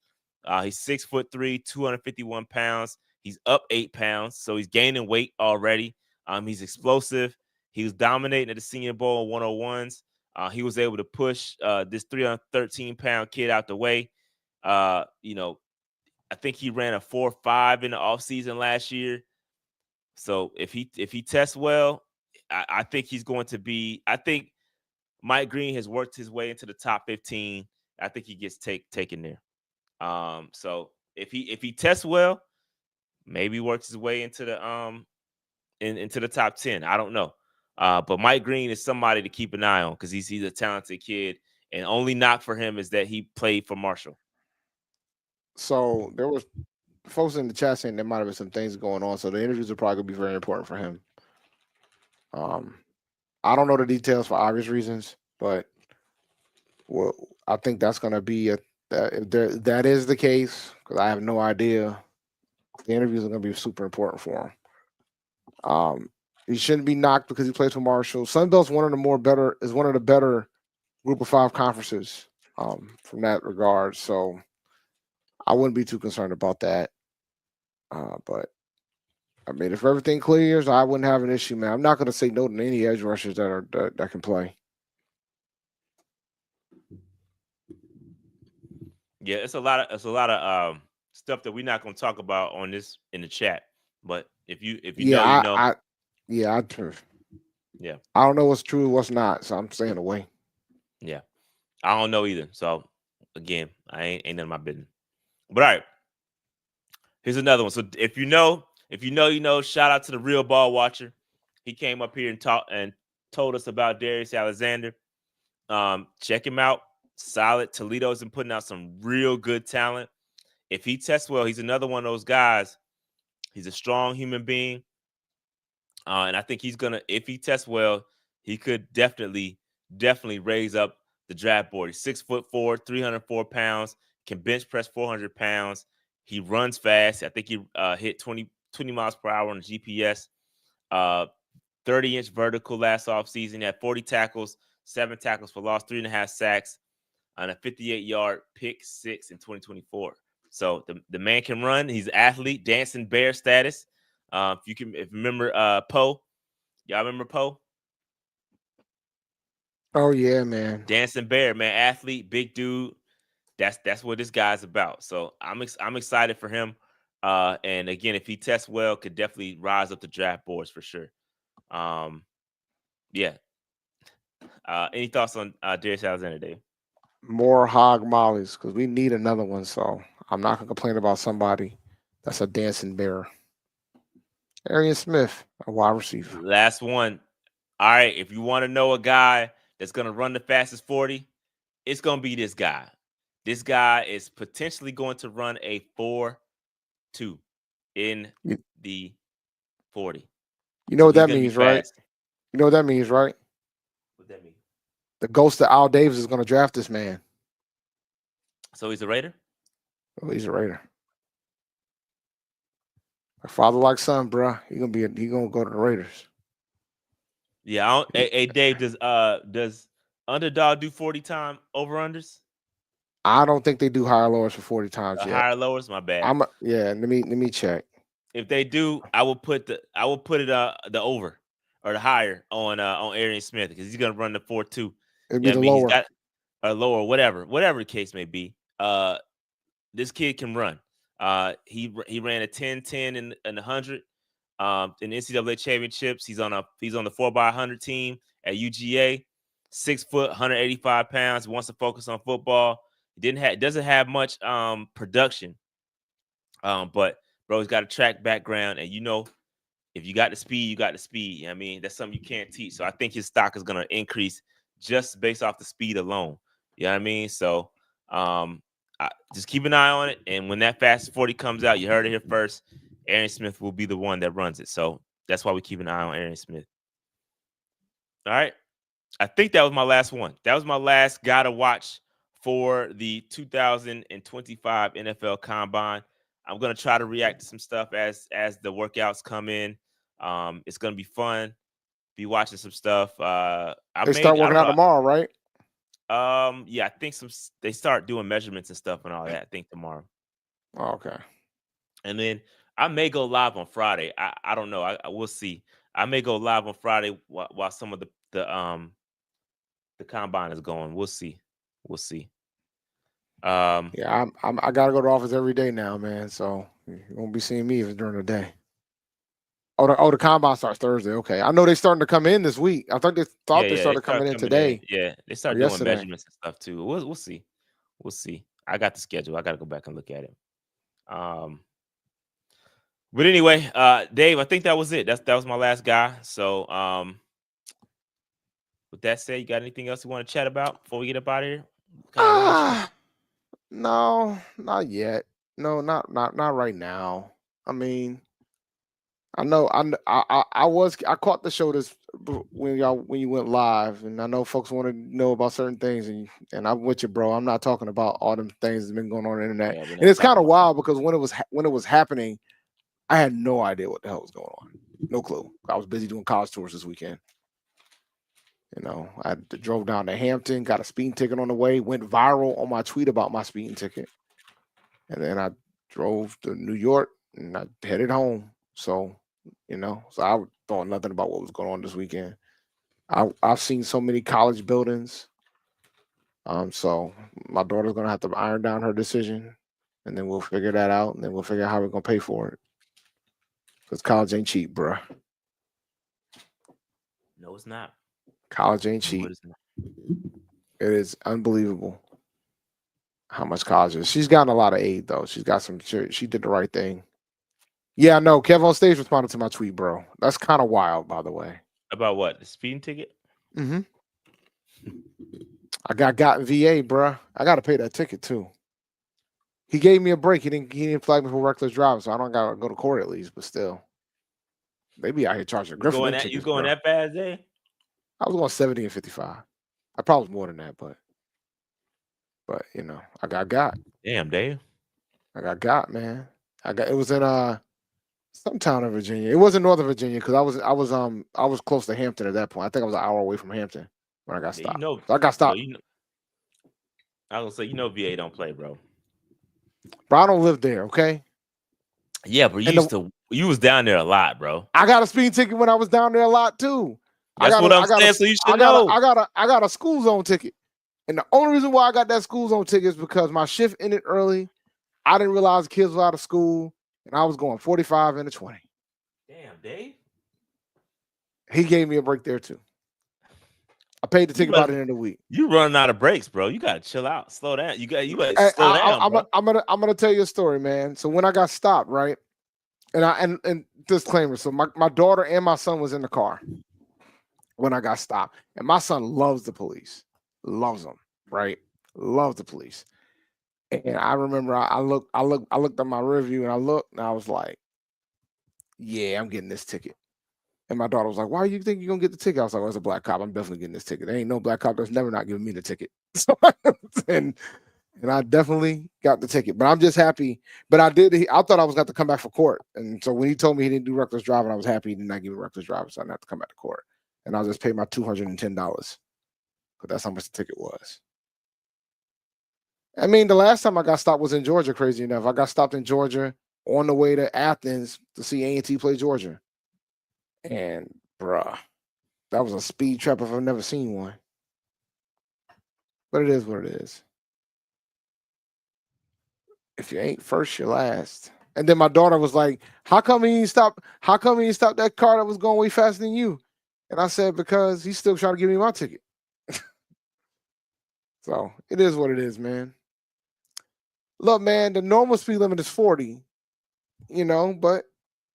He's 6'3", 251 pounds. He's up 8 pounds, so he's gaining weight already. He's explosive. He was dominating at the Senior Bowl in 101s. He was able to push this 313-pound kid out the way. I think he ran a 4.5 in the offseason last year. So if he tests well, I think he's going to be. I think Mike Green has worked his way into the top 15. I think he gets taken there. So if he tests well, maybe works his way into the into the top 10. I don't know. But Mike Green is somebody to keep an eye on because he's a talented kid. And only knock for him is that he played for Marshall. So there was folks in the chat saying there might have been some things going on. So the interviews are probably going to be very important for him. I don't know the details for obvious reasons, but I think that's going to be that is the case, because I have no idea, the interviews are going to be super important for him. He shouldn't be knocked because he plays for Marshall. Sun Belt's one of the better Group of 5 conferences from that regard. So I wouldn't be too concerned about that. But I mean, if everything clears, I wouldn't have an issue, man. I'm not going to say no to any edge rushers that can play. Yeah, it's a lot of stuff that we're not going to talk about on this in the chat. But if you know, you know. Yeah. I don't know what's true and what's not, so I'm staying away. Yeah, I don't know either. So again, I ain't none of my business. But all right, here's another one. So if you know, you know. Shout out to the Real Ball Watcher. He came up here and told us about Darius Alexander. Check him out. Solid. Toledo's been putting out some real good talent. If he tests well, he's another one of those guys. He's a strong human being. And I think he's gonna, if he tests well, he could definitely raise up the draft board. He's 6'4", 304 pounds, can bench press 400 pounds. He runs fast. I think he hit 20 miles per hour on the GPS. 30-inch vertical last offseason. He had 40 tackles, 7 tackles for loss, 3.5 sacks, and a 58-yard pick 6 in 2024. So the man can run. He's an athlete, dancing bear status. If you remember Poe, y'all remember Poe? Oh yeah, man. Dancing bear, man, athlete, big dude. That's what this guy's about. So I'm excited for him. And again, if he tests well, could definitely rise up the draft boards for sure. Yeah. Any thoughts on Darius Alexander, Dave? More hog mollies, because we need another one. So I'm not gonna complain about somebody that's a dancing bear. Arian Smith, a wide receiver. Last one. All right. If you want to know a guy that's going to run the fastest 40, it's going to be this guy. This guy is potentially going to run a 4.2 in the 40. You know what that means, right? You know what that means, right? What that mean? The ghost of Al Davis is going to draft this man. So he's a Raider? Oh, he's a Raider. A father like son, bro. He gonna go to the Raiders. Yeah. Hey, Dave, does Underdog do 40 time over unders? I don't think they do higher lowers for 40 times yet. Higher lowers, my bad. Let me check. If they do, I will put the over or the higher on Arian Smith, because he's gonna run the 4.2. It'd be the lower. He's got a lower, whatever the case may be. This kid can run. He ran a 10-10 in the 100 in NCAA championships. He's on the 4x100 team at UGA. 6 foot, 185 pounds. Wants to focus on football. Doesn't have much production. But bro, he's got a track background, and if you got the speed, you got the speed. I mean, that's something you can't teach. So I think his stock is gonna increase just based off the speed alone. You know what I mean? So just keep an eye on it. And when that fast 40 comes out, you heard it here first. Arian Smith will be the one that runs it. So that's why we keep an eye on Arian Smith. All right. I think that was my last one. That was my last guy to watch for the 2025 NFL Combine. I'm going to try to react to some stuff as the workouts come in. It's going to be fun. Be watching some stuff. They start working out tomorrow, right? Yeah, I think they start doing measurements and stuff and all that, I think tomorrow. Oh, okay. And then I may go live on Friday. I don't know. I will see. I may go live on Friday while some of the combine is going. We'll see. Yeah, I gotta go to the office every day now, man. So you won't be seeing me during the day. Oh, the combine starts Thursday. Okay, I know they're starting to come in this week. I thought they started coming in today. Yeah, they started doing measurements and stuff too. We'll see. I got the schedule. I got to go back and look at it. But anyway, Dave, I think that was it. That was my last guy. So, with that said, you got anything else you want to chat about before we get up out of here? No, not yet. No, not right now. I mean, I know I caught the show when you went live, and I know folks want to know about certain things, and I'm with you, bro. I'm not talking about all them things that's been going on the internet, Yeah, and it's kind of wild because when it was happening, I had no idea what the hell was going on, no clue. I was busy doing college tours this weekend. You know, I drove down to Hampton, got a speeding ticket on the way, went viral on my tweet about my speeding ticket, and then I drove to New York and I headed home. So, you know, so I thought nothing about what was going on this weekend. I've seen so many college buildings. So my daughter's gonna have to iron down her decision, and then we'll figure that out, and then we'll figure out how we're gonna pay for it. Because college ain't cheap, bruh. No, it's not. College ain't cheap. It is unbelievable how much college is. She's gotten a lot of aid though. She's got some. She did the right thing. Yeah, I know. Kev on stage responded to my tweet, bro. That's kind of wild, by the way. About what? The speeding ticket? Mm-hmm. I got in VA, bro. I got to pay that ticket too. He gave me a break. He didn't flag me for reckless driving, so I don't got to go to court at least. But still, they be out here charging Griffin. You going that fast, eh? I was going 70 and 55. I probably was more than that, but you know, I got. Damn, Dave. I got, man. It was in some town in Virginia. It wasn't Northern Virginia because I was close to Hampton at that point. I think I was an hour away from Hampton when I got stopped. You know, so I got stopped. I was gonna say, VA don't play, bro. Bro, I don't live there, okay? Yeah, but you was down there a lot, bro. I got a speeding ticket when I was down there a lot too. That's what I'm saying. So you should know. I got a school zone ticket, and the only reason why I got that school zone ticket is because my shift ended early. I didn't realize kids were out of school, and I was going 45 and a 20. Damn, Dave. He gave me a break there too. I paid the ticket by the end of the week. You running out of breaks, bro. You gotta chill out, slow down. You gotta slow down. I'm gonna tell you a story, man. So when I got stopped, right, and disclaimer. So my daughter and my son was in the car when I got stopped, and my son loves the police, loves them, right, loves the police. And I remember I looked at my review and I was like, yeah, I'm getting this ticket. And my daughter was like, why do you think you're going to get the ticket? I was like, well, it's a black cop. I'm definitely getting this ticket. There ain't no black cop that's never not giving me the ticket. So, and I definitely got the ticket. But I'm just happy. But I thought I was going to come back for court. And so when he told me he didn't do reckless driving, I was happy he did not give me reckless driving. So I didn't have to come back to court. And I'll just pay my $210 because that's how much the ticket was. I mean, the last time I got stopped was in Georgia, crazy enough. I got stopped in Georgia on the way to Athens to see A&T play Georgia. And, bruh, that was a speed trap if I've never seen one. But it is what it is. If you ain't first, you're last. And then my daughter was like, how come he didn't stop that car that was going way faster than you? And I said, because he's still trying to give me my ticket. So it is what it is, man. Look, man, the normal speed limit is 40, but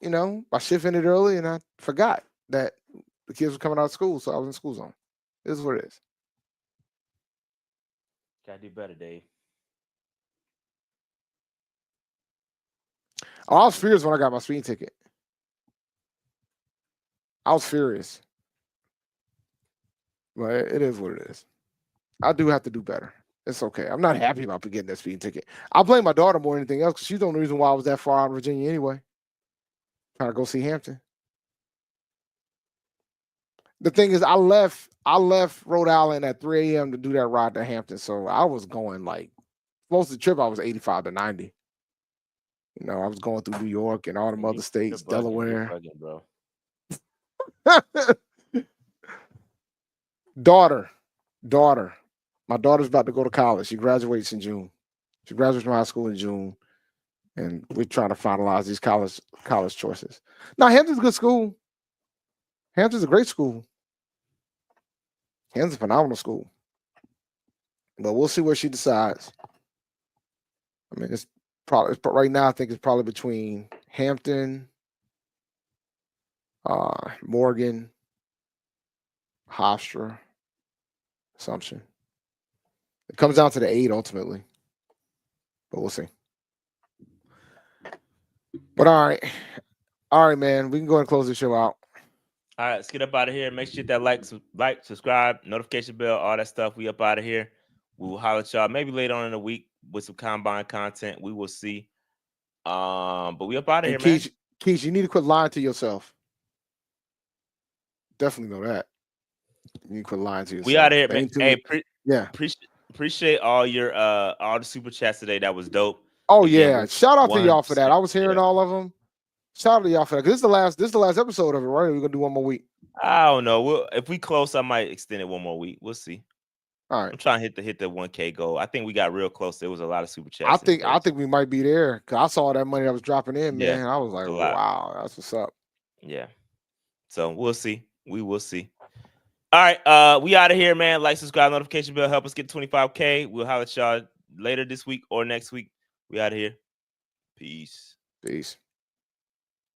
my shift ended early and I forgot that the kids were coming out of school, so I was in school zone. This is what it is. Gotta do better, Dave. Oh, I was furious when I got my speeding ticket. I was furious. But it is what it is. I do have to do better. It's okay. I'm not happy about getting that speeding ticket. I blame my daughter more than anything else because she's the only reason why I was that far out in Virginia anyway. Trying to go see Hampton. The thing is, I left Rhode Island at 3 a.m. to do that ride to Hampton. So I was going most of the trip I was 85 to 90. I was going through New York and all them other states, Delaware. Bro. Daughter. My daughter's about to go to college. She graduates in June. She graduates from high school in June. And we're trying to finalize these college choices. Now, Hampton's a good school. Hampton's a great school. Hampton's a phenomenal school. But we'll see where she decides. I mean, it's probably right now. I think it's probably between Hampton, Morgan, Hofstra, Assumption. It comes down to the 8 ultimately, but we'll see. But all right, man, we can go ahead and close the show out. All right, let's get up out of here. Make sure you hit that like, subscribe, notification bell, all that stuff. We up out of here. We will holler at y'all maybe later on in the week with some combine content. We will see. But we up out of here, man. Keith, you need to quit lying to yourself. Definitely know that. You need to quit lying to yourself. We out of here, man. Hey, yeah. Appreciate all your all the super chats today. That was dope. Oh yeah, shout out to y'all for that. I was hearing all of them. Shout out to y'all for that. This is the last episode of it, right? We're gonna do one more week. I don't know. If we close, I might extend it one more week. We'll see. All right. I'm trying to hit the 1K goal. I think we got real close. There was a lot of super chats. I think we might be there because I saw that money that was dropping in, man. Yeah, I was like, wow, that's what's up. Yeah. So we'll see. We will see. All right. We out of here, man. Like, subscribe, notification bell. Help us get 25K. We'll holler at y'all later this week or next week. We out of here. Peace.